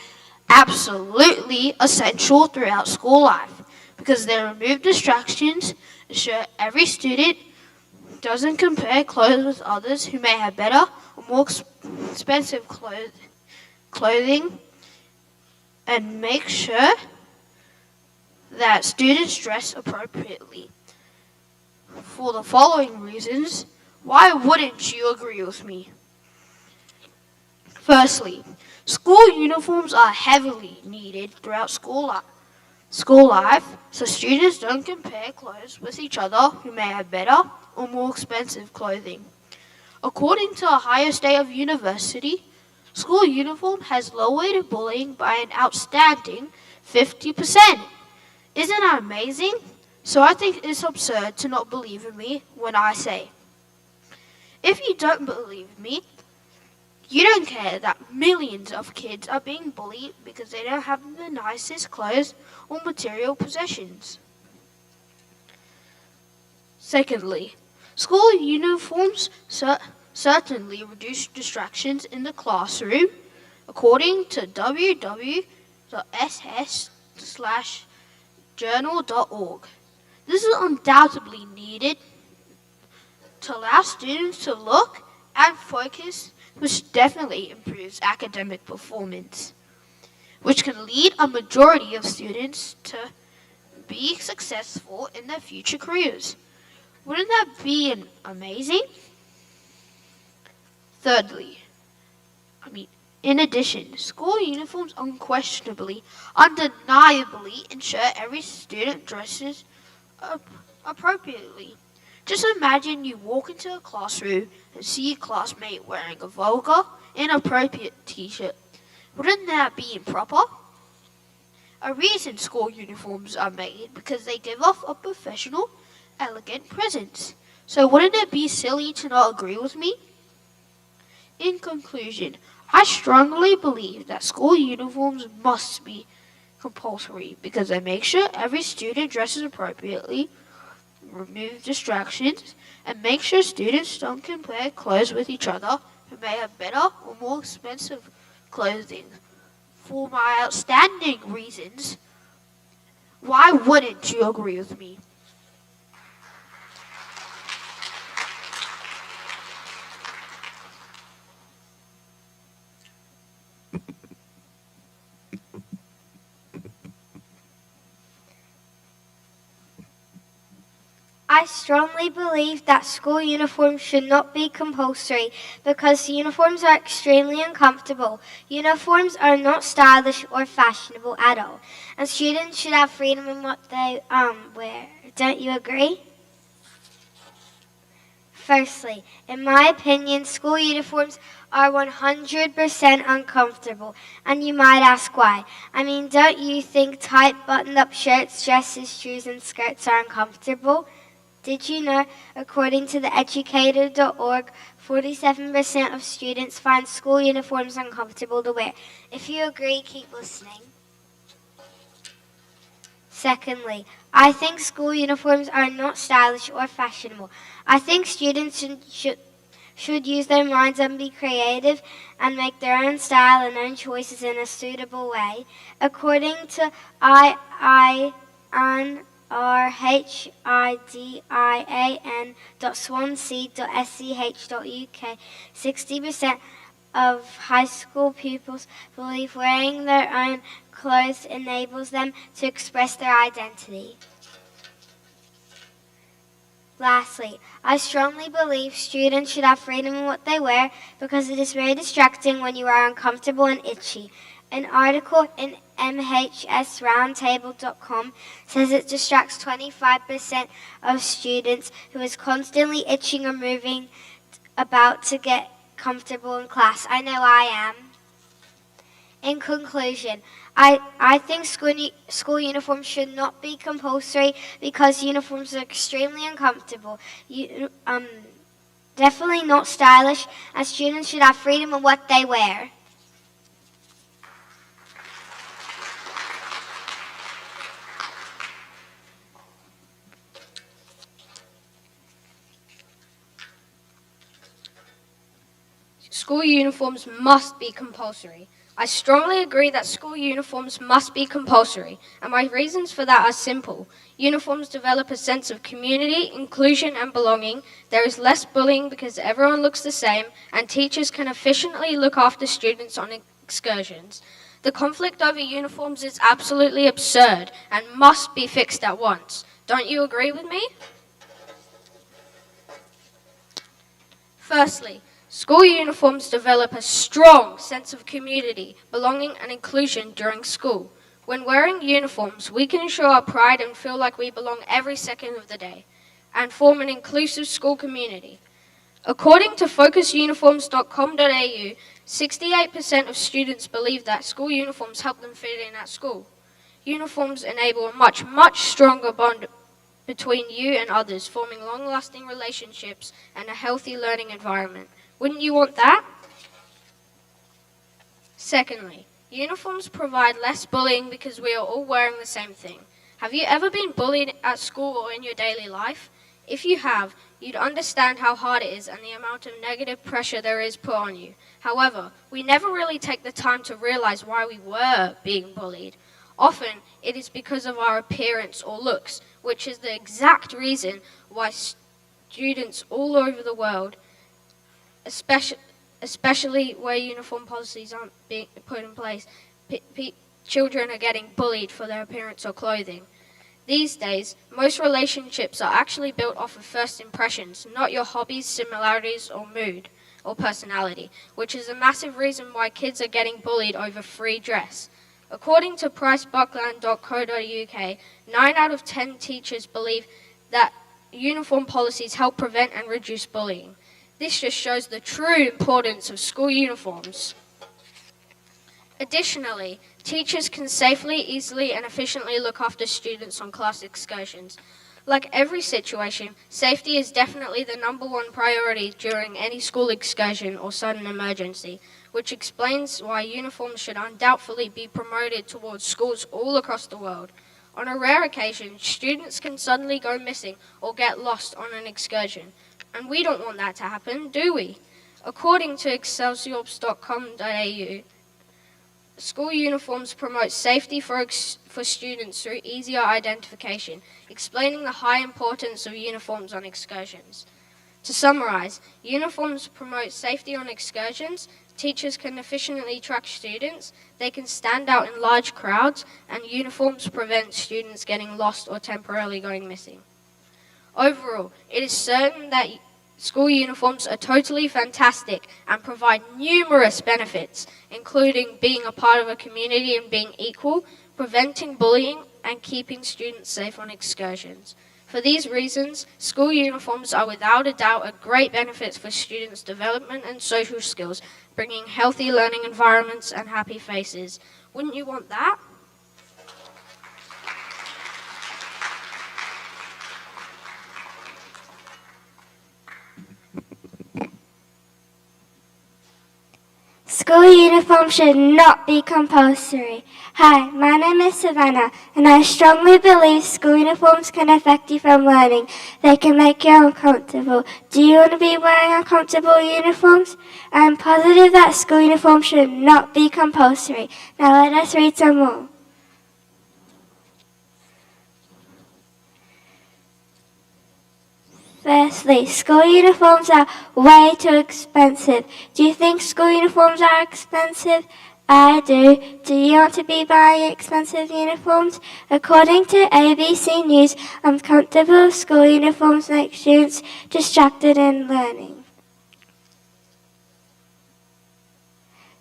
absolutely essential throughout school life because they remove distractions, ensure every student doesn't compare clothes with others who may have better or more expensive clothing, and make sure that students dress appropriately. For the following reasons, why wouldn't you agree with me? Firstly, school uniforms are heavily needed throughout school life, so students don't compare clothes with each other who may have better or more expensive clothing. According to Ohio State University, school uniform has lowered bullying by an outstanding 50%. Isn't that amazing? So I think it's absurd to not believe in me when I say. If you don't believe me, you don't care that millions of kids are being bullied because they don't have the nicest clothes or material possessions. Secondly, school uniforms certainly reduce distractions in the classroom, according to www.ss/journal.org. This is undoubtedly needed to allow students to look and focus, which definitely improves academic performance, which can lead a majority of students to be successful in their future careers. Wouldn't that be amazing? Thirdly, in addition, school uniforms unquestionably, undeniably ensure every student dresses appropriately. Just imagine you walk into a classroom and see your classmate wearing a vulgar, inappropriate t-shirt. Wouldn't that be improper? A reason school uniforms are made because they give off a professional, elegant presence. So wouldn't it be silly to not agree with me? In conclusion, I strongly believe that school uniforms must be compulsory because they make sure every student dresses appropriately, remove distractions, and make sure students don't compare clothes with each other who may have better or more expensive clothing. For my outstanding reasons, why wouldn't you agree with me? I strongly believe that school uniforms should not be compulsory because uniforms are extremely uncomfortable. Uniforms are not stylish or fashionable at all, and students should have freedom in what they wear. Don't you agree? Firstly, in my opinion, school uniforms are 100% uncomfortable, and you might ask why. I mean, don't you think tight buttoned-up shirts, dresses, shoes, and skirts are uncomfortable? Did you know, according to the educator.org, 47% of students find school uniforms uncomfortable to wear? If you agree, keep listening. Secondly, I think school uniforms are not stylish or fashionable. I think students should use their minds and be creative and make their own style and own choices in a suitable way. According to rhidian.swansea.sch.uk, 60% of high school pupils believe wearing their own clothes enables them to express their identity. Lastly, I strongly believe students should have freedom in what they wear because it is very distracting when you are uncomfortable and itchy. An article in MHSroundtable.com says it distracts 25% of students who is constantly itching or moving about to get comfortable in class. I know I am. In conclusion, I think school uniforms should not be compulsory because uniforms are extremely uncomfortable. Definitely not stylish, and students should have freedom in what they wear. School uniforms must be compulsory. I strongly agree that school uniforms must be compulsory, and my reasons for that are simple. Uniforms develop a sense of community, inclusion, and belonging. There is less bullying because everyone looks the same, and teachers can efficiently look after students on excursions. The conflict over uniforms is absolutely absurd and must be fixed at once. Don't you agree with me? Firstly, school uniforms develop a strong sense of community, belonging, and inclusion during school. When wearing uniforms, we can show our pride and feel like we belong every second of the day, and form an inclusive school community. According to focusuniforms.com.au, 68% of students believe that school uniforms help them fit in at school. Uniforms enable a much, much stronger bond between you and others, forming long-lasting relationships and a healthy learning environment. Wouldn't you want that? Secondly, uniforms provide less bullying because we are all wearing the same thing. Have you ever been bullied at school or in your daily life? If you have, you'd understand how hard it is and the amount of negative pressure there is put on you. However, we never really take the time to realize why we were being bullied. Often, it is because of our appearance or looks, which is the exact reason why students all over the world, especially where uniform policies aren't being put in place, children are getting bullied for their appearance or clothing. These days, most relationships are actually built off of first impressions, not your hobbies, similarities, or mood, or personality, which is a massive reason why kids are getting bullied over free dress. According to pricebuckland.co.uk, 9 out of 10 teachers believe that uniform policies help prevent and reduce bullying. This just shows the true importance of school uniforms. Additionally, teachers can safely, easily, and efficiently look after students on class excursions. Like every situation, safety is definitely the #1 priority during any school excursion or sudden emergency, which explains why uniforms should undoubtedly be promoted towards schools all across the world. On a rare occasion, students can suddenly go missing or get lost on an excursion, and we don't want that to happen, do we? According to excelsior.com.au, school uniforms promote safety for students through easier identification, explaining the high importance of uniforms on excursions. To summarize, uniforms promote safety on excursions, teachers can efficiently track students, they can stand out in large crowds, and uniforms prevent students getting lost or temporarily going missing. Overall, it is certain that school uniforms are totally fantastic and provide numerous benefits, including being a part of a community and being equal, preventing bullying, and keeping students safe on excursions. For these reasons, school uniforms are without a doubt a great benefit for students' development and social skills, bringing healthy learning environments and happy faces. Wouldn't you want that? School uniform should not be compulsory. Hi, my name is Savannah, and I strongly believe school uniforms can affect you from learning. They can make you uncomfortable. Do you want to be wearing uncomfortable uniforms? I am positive that school uniforms should not be compulsory. Now let us read some more. Firstly, school uniforms are way too expensive. Do you think school uniforms are expensive? I do. Do you want to be buying expensive uniforms? According to ABC News, uncomfortable school uniforms make students distracted in learning.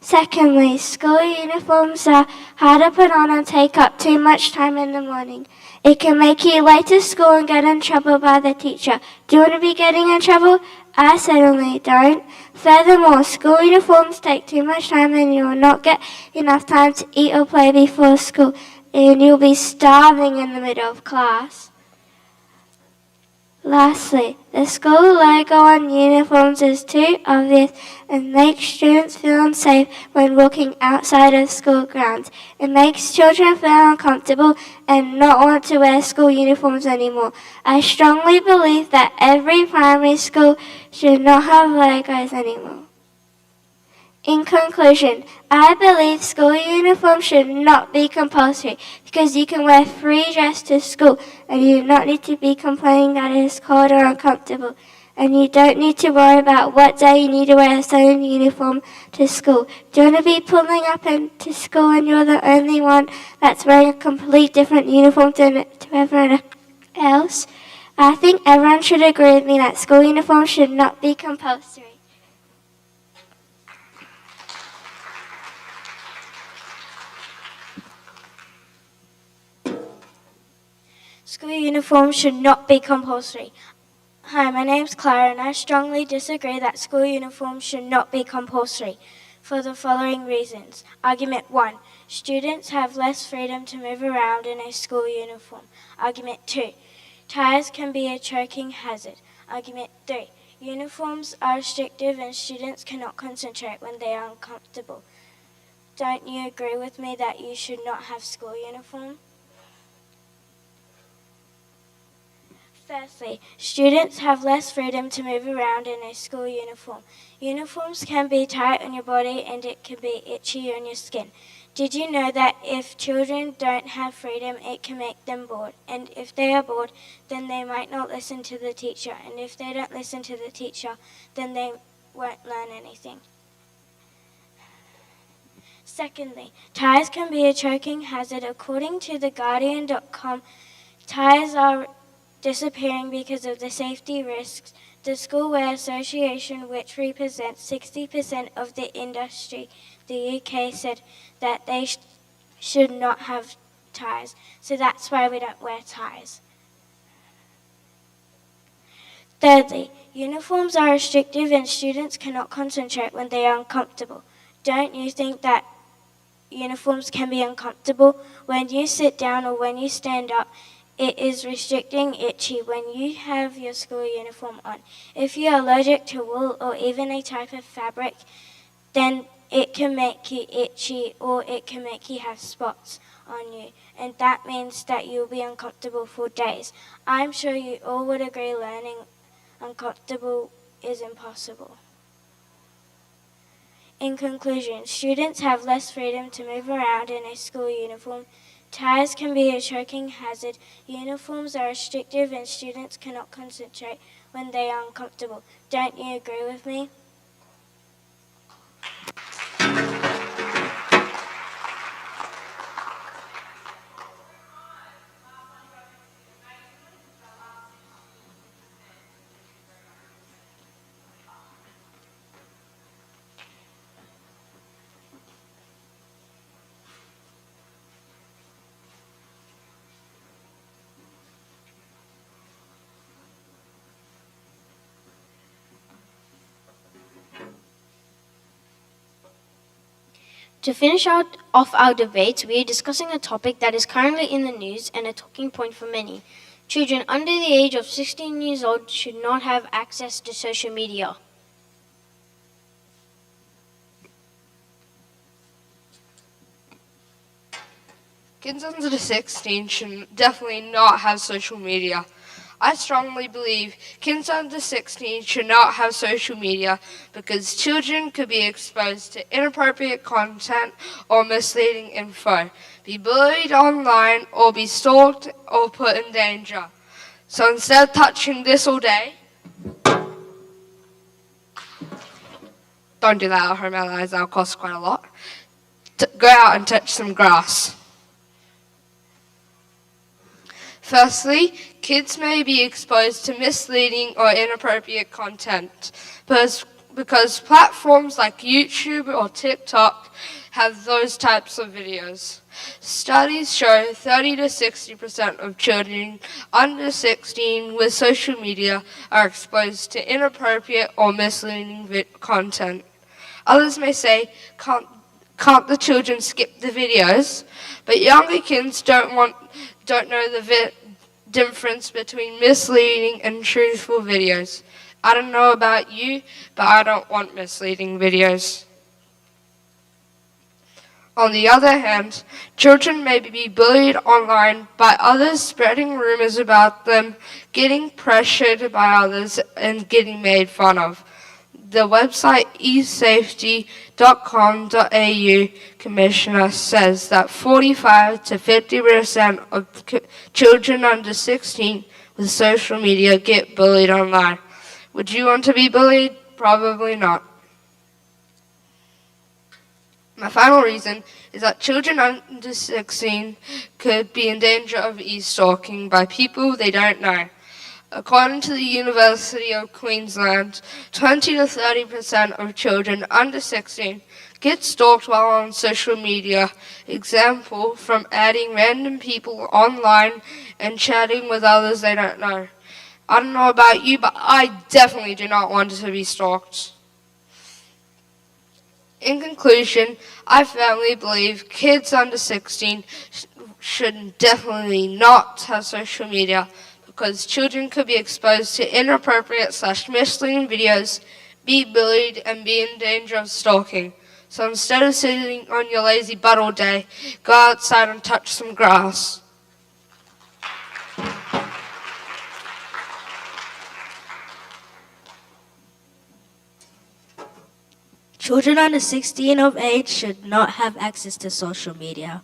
Secondly, school uniforms are hard to put on and take up too much time in the morning. It can make you late to school and get in trouble by the teacher. Do you want to be getting in trouble? I certainly don't. Furthermore, school uniforms take too much time and you will not get enough time to eat or play before school, and you'll be starving in the middle of class. Lastly, the school logo on uniforms is too obvious and makes students feel unsafe when walking outside of school grounds. It makes children feel uncomfortable and not want to wear school uniforms anymore. I strongly believe that every primary school should not have logos anymore. In conclusion, I believe school uniforms should not be compulsory because you can wear free dress to school and you do not need to be complaining that it is cold or uncomfortable. And you don't need to worry about what day you need to wear a certain uniform to school. Do you want to be pulling up into school and you're the only one that's wearing a complete different uniform to everyone else? I think everyone should agree with me that school uniforms should not be compulsory. School uniforms should not be compulsory. Hi, my name's Clara and I strongly disagree that school uniforms should not be compulsory for the following reasons. Argument 1. Students have less freedom to move around in a school uniform. Argument 2. Ties can be a choking hazard. Argument 3. Uniforms are restrictive and students cannot concentrate when they are uncomfortable. Don't you agree with me that you should not have school uniform? Firstly, students have less freedom to move around in a school uniform. Uniforms can be tight on your body and it can be itchy on your skin. Did you know that if children don't have freedom, it can make them bored? And if they are bored, then they might not listen to the teacher. And if they don't listen to the teacher, then they won't learn anything. Secondly, ties can be a choking hazard. According to TheGuardian.com, ties are disappearing because of the safety risks. The School Wear Association, which represents 60% of the industry, the UK, said that they should not have ties. So that's why we don't wear ties. Thirdly, uniforms are restrictive and students cannot concentrate when they are uncomfortable. Don't you think that uniforms can be uncomfortable? When you sit down or when you stand up, it is restricting, itchy when you have your school uniform on. If you are allergic to wool or even a type of fabric, then it can make you itchy or it can make you have spots on you. And that means that you'll be uncomfortable for days. I'm sure you all would agree learning uncomfortable is impossible. In conclusion, students have less freedom to move around in a school uniform. Ties can be a choking hazard. Uniforms are restrictive and students cannot concentrate when they are uncomfortable. Don't you agree with me? To finish off our debate, we are discussing a topic that is currently in the news and a talking point for many. Children under the age of 16 years old should not have access to social media. Kids under 16 should definitely not have social media. I strongly believe kids under 16 should not have social media because children could be exposed to inappropriate content or misleading info, be bullied online, or be stalked or put in danger. So instead of touching this all day, don't do that at home, otherwise that'll cost quite a lot. Go out and touch some grass. Firstly, kids may be exposed to misleading or inappropriate content because platforms like YouTube or TikTok have those types of videos. Studies show 30 to 60% of children under 16 with social media are exposed to inappropriate or misleading content. Others may say, can't the children skip the videos? But younger kids don't know the difference between misleading and truthful videos. I don't know about you, but I don't want misleading videos. On the other hand, children may be bullied online by others, spreading rumors about them, getting pressured by others, and getting made fun of. The website esafety.com.au commissioner says that 45 to 50% of children under 16 with social media get bullied online. Would you want to be bullied? Probably not. My final reason is that children under 16 could be in danger of e-stalking by people they don't know. According to the University of Queensland, 20 to 30% of children under 16 get stalked while on social media. Example, from adding random people online and chatting with others they don't know. I don't know about you, but I definitely do not want to be stalked. In conclusion, I firmly believe kids under 16 should definitely not have social media because children could be exposed to inappropriate / misleading videos, be bullied, and be in danger of stalking. So instead of sitting on your lazy butt all day, go outside and touch some grass. Children under 16 of age should not have access to social media.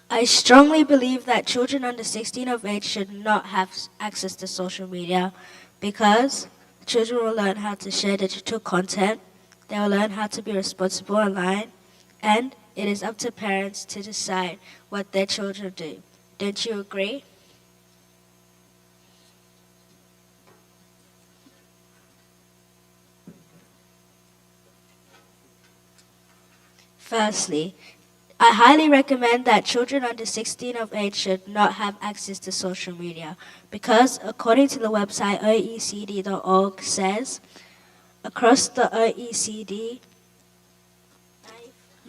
I strongly believe that children under 16 of age should not have access to social media because children will learn how to share digital content, they will learn how to be responsible online, and it is up to parents to decide what their children do. Don't you agree? Firstly, I highly recommend that children under 16 of age should not have access to social media because according to the website OECD.org says, across the OECD,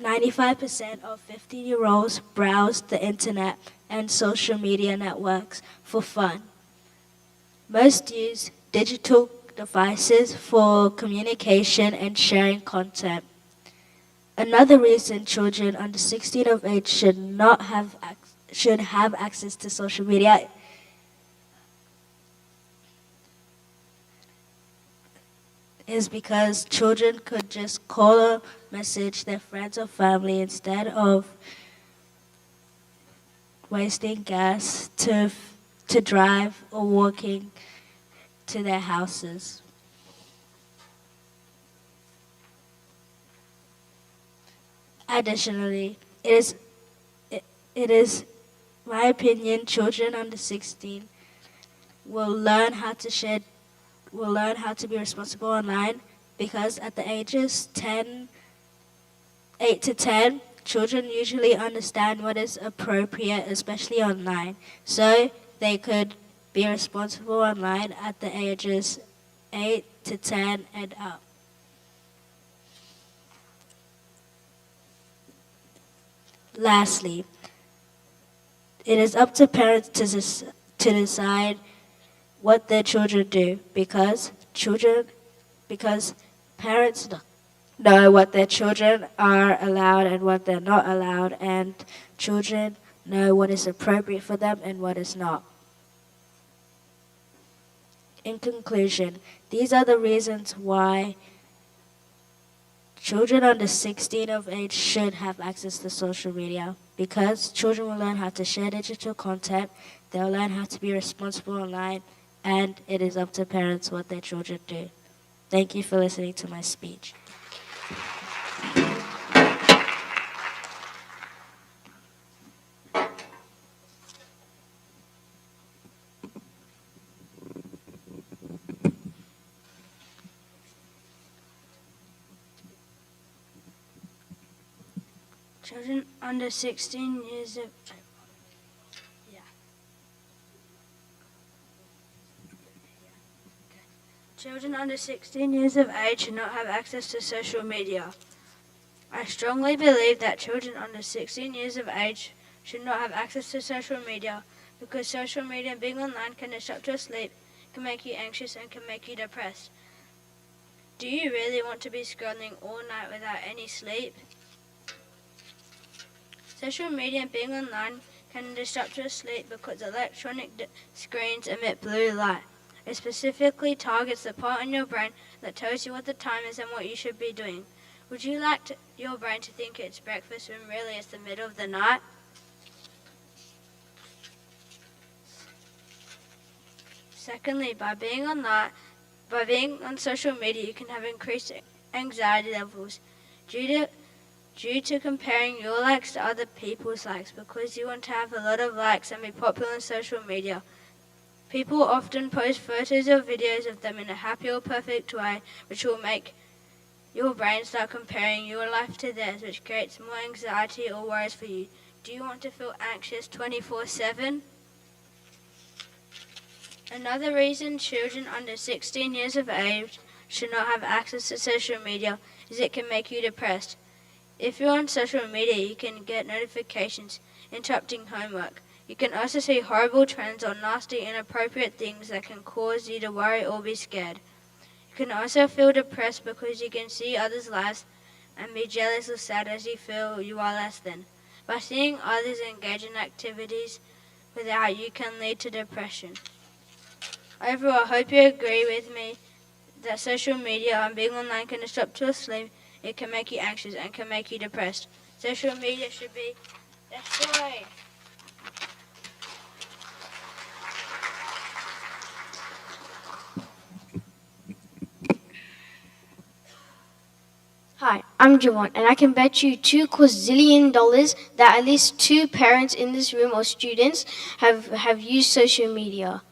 95% of 15-year-olds browse the internet and social media networks for fun. Most use digital devices for communication and sharing content. Another reason children under 16 of age should have access to social media is because children could just call or message their friends or family instead of wasting gas to drive or walking to their houses. Additionally, it is my opinion children under 16 will learn how to be responsible online because at the ages 8 to 10, children usually understand what is appropriate, especially online. So they could be responsible online at the ages 8 to 10 and up. Lastly, it is up to parents to decide what their children do because parents know what their children are allowed and what they're not allowed, and children know what is appropriate for them and what is not. In conclusion, these are the reasons why children under 16 of age should have access to social media, because children will learn how to share digital content, they'll learn how to be responsible online, and it is up to parents what their children do. Thank you for listening to my speech. Children under 16 years of Children under 16 years of age should not have access to social media. I strongly believe that children under 16 years of age should not have access to social media because social media and being online can disrupt your sleep, can make you anxious, and can make you depressed. Do you really want to be scrolling all night without any sleep? Social media and being online can disrupt your sleep because electronic screens emit blue light. It specifically targets the part in your brain that tells you what the time is and what you should be doing. Would you like your brain to think it's breakfast when really it's the middle of the night? Secondly, by being on social media, you can have increased anxiety levels due to comparing your likes to other people's likes because you want to have a lot of likes and be popular on social media. People often post photos or videos of them in a happy or perfect way, which will make your brain start comparing your life to theirs, which creates more anxiety or worries for you. Do you want to feel anxious 24/7? Another reason children under 16 years of age should not have access to social media is it can make you depressed. If you're on social media, you can get notifications interrupting homework. You can also see horrible trends or nasty, inappropriate things that can cause you to worry or be scared. You can also feel depressed because you can see others' lives and be jealous or sad as you feel you are less than. By seeing others engage in activities without you can lead to depression. Overall, I hope you agree with me that social media and being online can disrupt your sleep, it can make you anxious and can make you depressed. Social media should be destroyed. Hi, I'm Javon, and I can bet you $2 quadrillion that at least 2 parents in this room or students have used social media.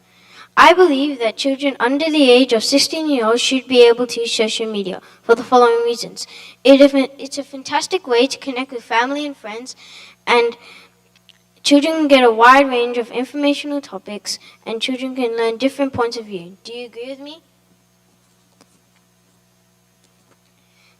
I believe that children under the age of 16 years old should be able to use social media for the following reasons. It's a fantastic way to connect with family and friends, and children can get a wide range of informational topics, and children can learn different points of view. Do you agree with me?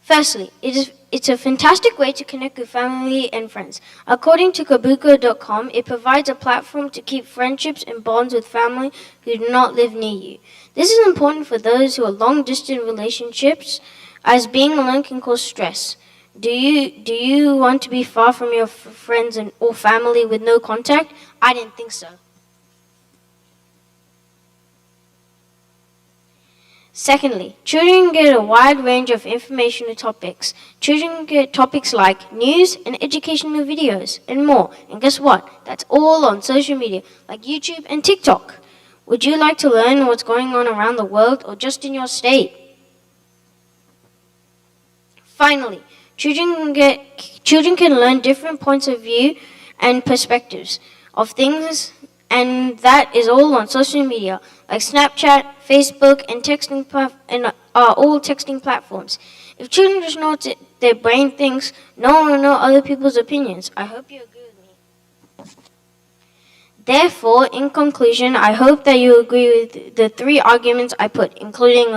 Firstly, it's a fantastic way to connect with family and friends. According to Kabuko.com, it provides a platform to keep friendships and bonds with family who do not live near you. This is important for those who are long-distance relationships, as being alone can cause stress. Do you want to be far from your friends or family with no contact? I didn't think so. Secondly, children get a wide range of informational topics. Children get topics like news and educational videos and more. And guess what? That's all on social media like YouTube and TikTok. Would you like to learn what's going on around the world or just in your state? Finally, children can learn different points of view and perspectives of things, and that is all on social media like Snapchat, Facebook, and are all texting platforms. If children just know what their brain thinks, no one will know other people's opinions. I hope you agree with me. Therefore, in conclusion, I hope that you agree with the 3 arguments I put, including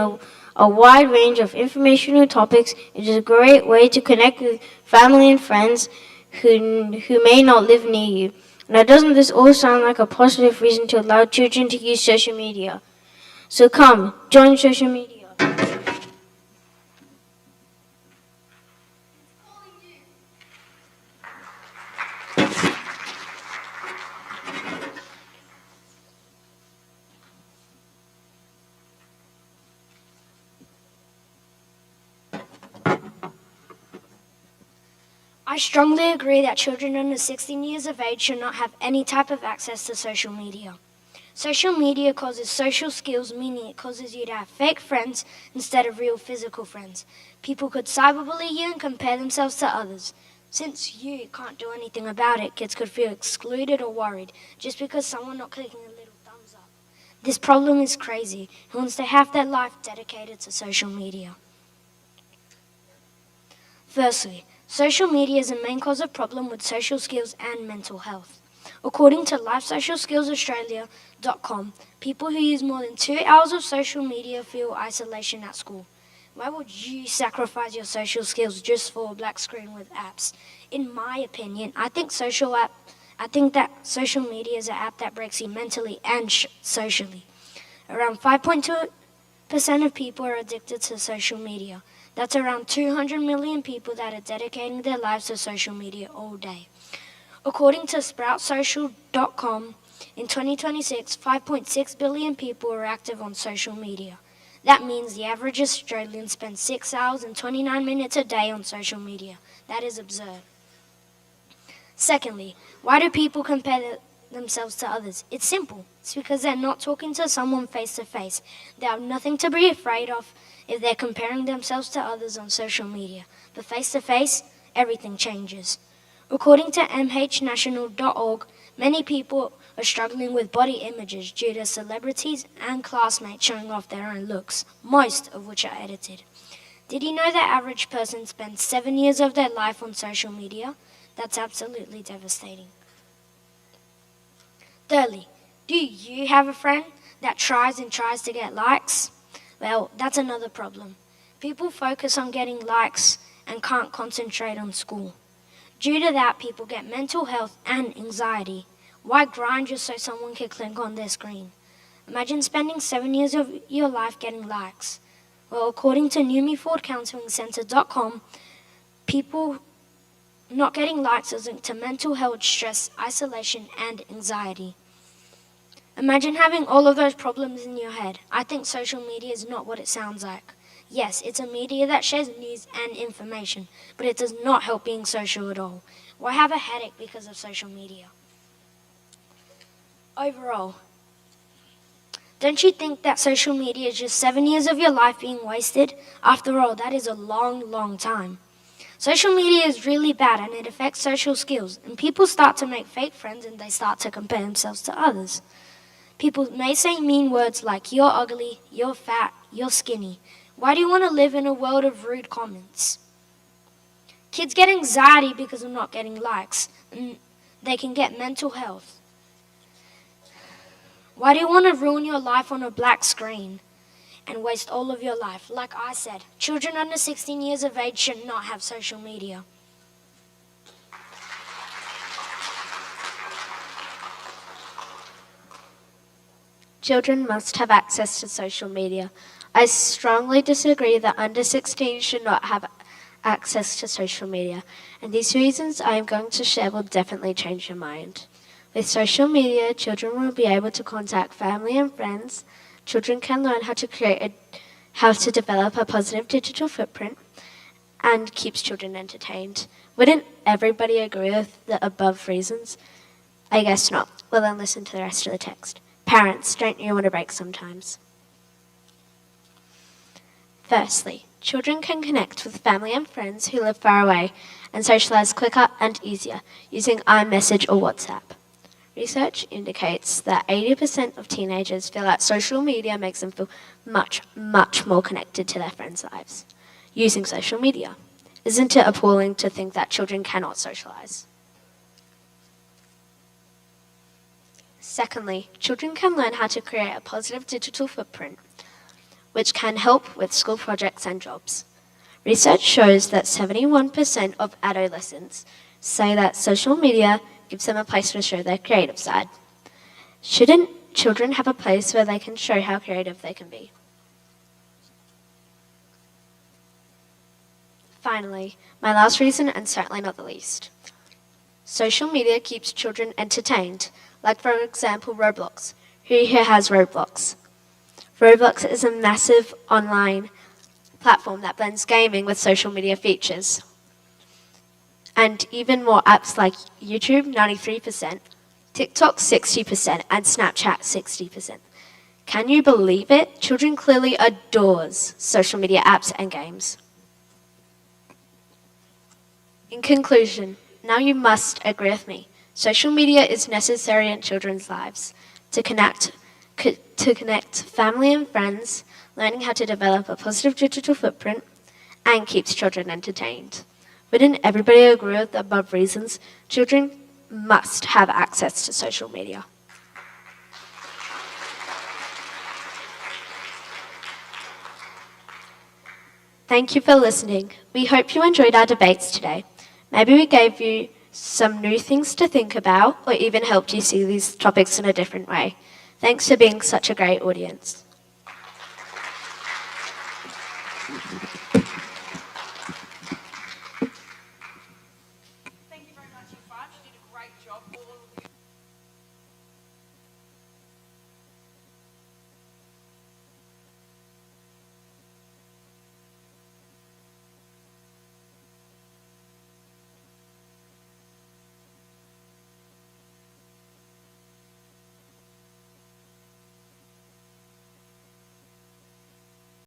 a wide range of informational topics. It is a great way to connect with family and friends who may not live near you. Now, doesn't this all sound like a positive reason to allow children to use social media? So come, join social media. I strongly agree that children under 16 years of age should not have any type of access to social media. Social media causes social skills, meaning it causes you to have fake friends instead of real physical friends. People could cyberbully you and compare themselves to others. Since you can't do anything about it, kids could feel excluded or worried just because someone not clicking a little thumbs up. This problem is crazy. Who wants to have their life dedicated to social media? Firstly, social media is the main cause of problem with social skills and mental health. According to LifeSocialSkillsAustralia.com, people who use more than 2 hours of social media feel isolation at school. Why would you sacrifice your social skills just for a black screen with apps? In my opinion, I think that social media is an app that breaks you mentally and socially. Around 5.2% of people are addicted to social media. That's around 200 million people that are dedicating their lives to social media all day. According to SproutSocial.com, in 2026, 5.6 billion people are active on social media. That means the average Australian spends 6 hours and 29 minutes a day on social media. That is absurd. Secondly, why do people compare themselves to others? It's simple. It's because they're not talking to someone face to face. They have nothing to be afraid of if they're comparing themselves to others on social media. But face to face, everything changes. According to mhnational.org, many people are struggling with body images due to celebrities and classmates showing off their own looks, most of which are edited. Did you know the average person spends 7 years of their life on social media? That's absolutely devastating. Thirdly, do you have a friend that tries to get likes? Well, that's another problem. People focus on getting likes and can't concentrate on school. Due to that, people get mental health and anxiety. Why grind just so someone can click on their screen? Imagine spending 7 years of your life getting likes. Well, according to NewMeFordCounselingCenter.com, people not getting likes is linked to mental health, stress, isolation, and anxiety. Imagine having all of those problems in your head. I think social media is not what it sounds like. Yes, it's a media that shares news and information, but it does not help being social at all. Why have a headache because of social media? Overall, don't you think that social media is just 7 years of your life being wasted? After all, that is a long, long time. Social media is really bad and it affects social skills, and people start to make fake friends and they start to compare themselves to others. People may say mean words like, you're ugly, you're fat, you're skinny. Why do you want to live in a world of rude comments? Kids get anxiety because of not getting likes, and they can get mental health. Why do you want to ruin your life on a black screen and waste all of your life? Like I said, children under 16 years of age should not have social media. Children must have access to social media. I strongly disagree that under 16 should not have access to social media, and these reasons I am going to share will definitely change your mind. With social media, children will be able to contact family and friends. Children can learn how how to develop a positive digital footprint, and keeps children entertained. Wouldn't everybody agree with the above reasons? I guess not. Well, then listen to the rest of the text. Parents, don't you want a break sometimes? Firstly, children can connect with family and friends who live far away and socialize quicker and easier using iMessage or WhatsApp. Research indicates that 80% of teenagers feel that social media makes them feel much, much more connected to their friends' lives using social media. Isn't it appalling to think that children cannot socialize? Secondly, children can learn how to create a positive digital footprint, which can help with school projects and jobs. Research shows that 71% of adolescents say that social media gives them a place to show their creative side. Shouldn't children have a place where they can show how creative they can be? Finally, my last reason, and certainly not the least. Social media keeps children entertained, like for example Roblox. Who here has Roblox? Roblox is a massive online platform that blends gaming with social media features. And even more apps like YouTube, 93%, TikTok, 60%, and Snapchat, 60%. Can you believe it? Children clearly adores social media apps and games. In conclusion, now you must agree with me. Social media is necessary in children's lives to connect family and friends, learning how to develop a positive digital footprint, and keeps children entertained. Wouldn't everybody agree with the above reasons? Children must have access to social media. Thank you for listening. We hope you enjoyed our debates today. Maybe we gave you some new things to think about, or even helped you see these topics in a different way. Thanks for being such a great audience.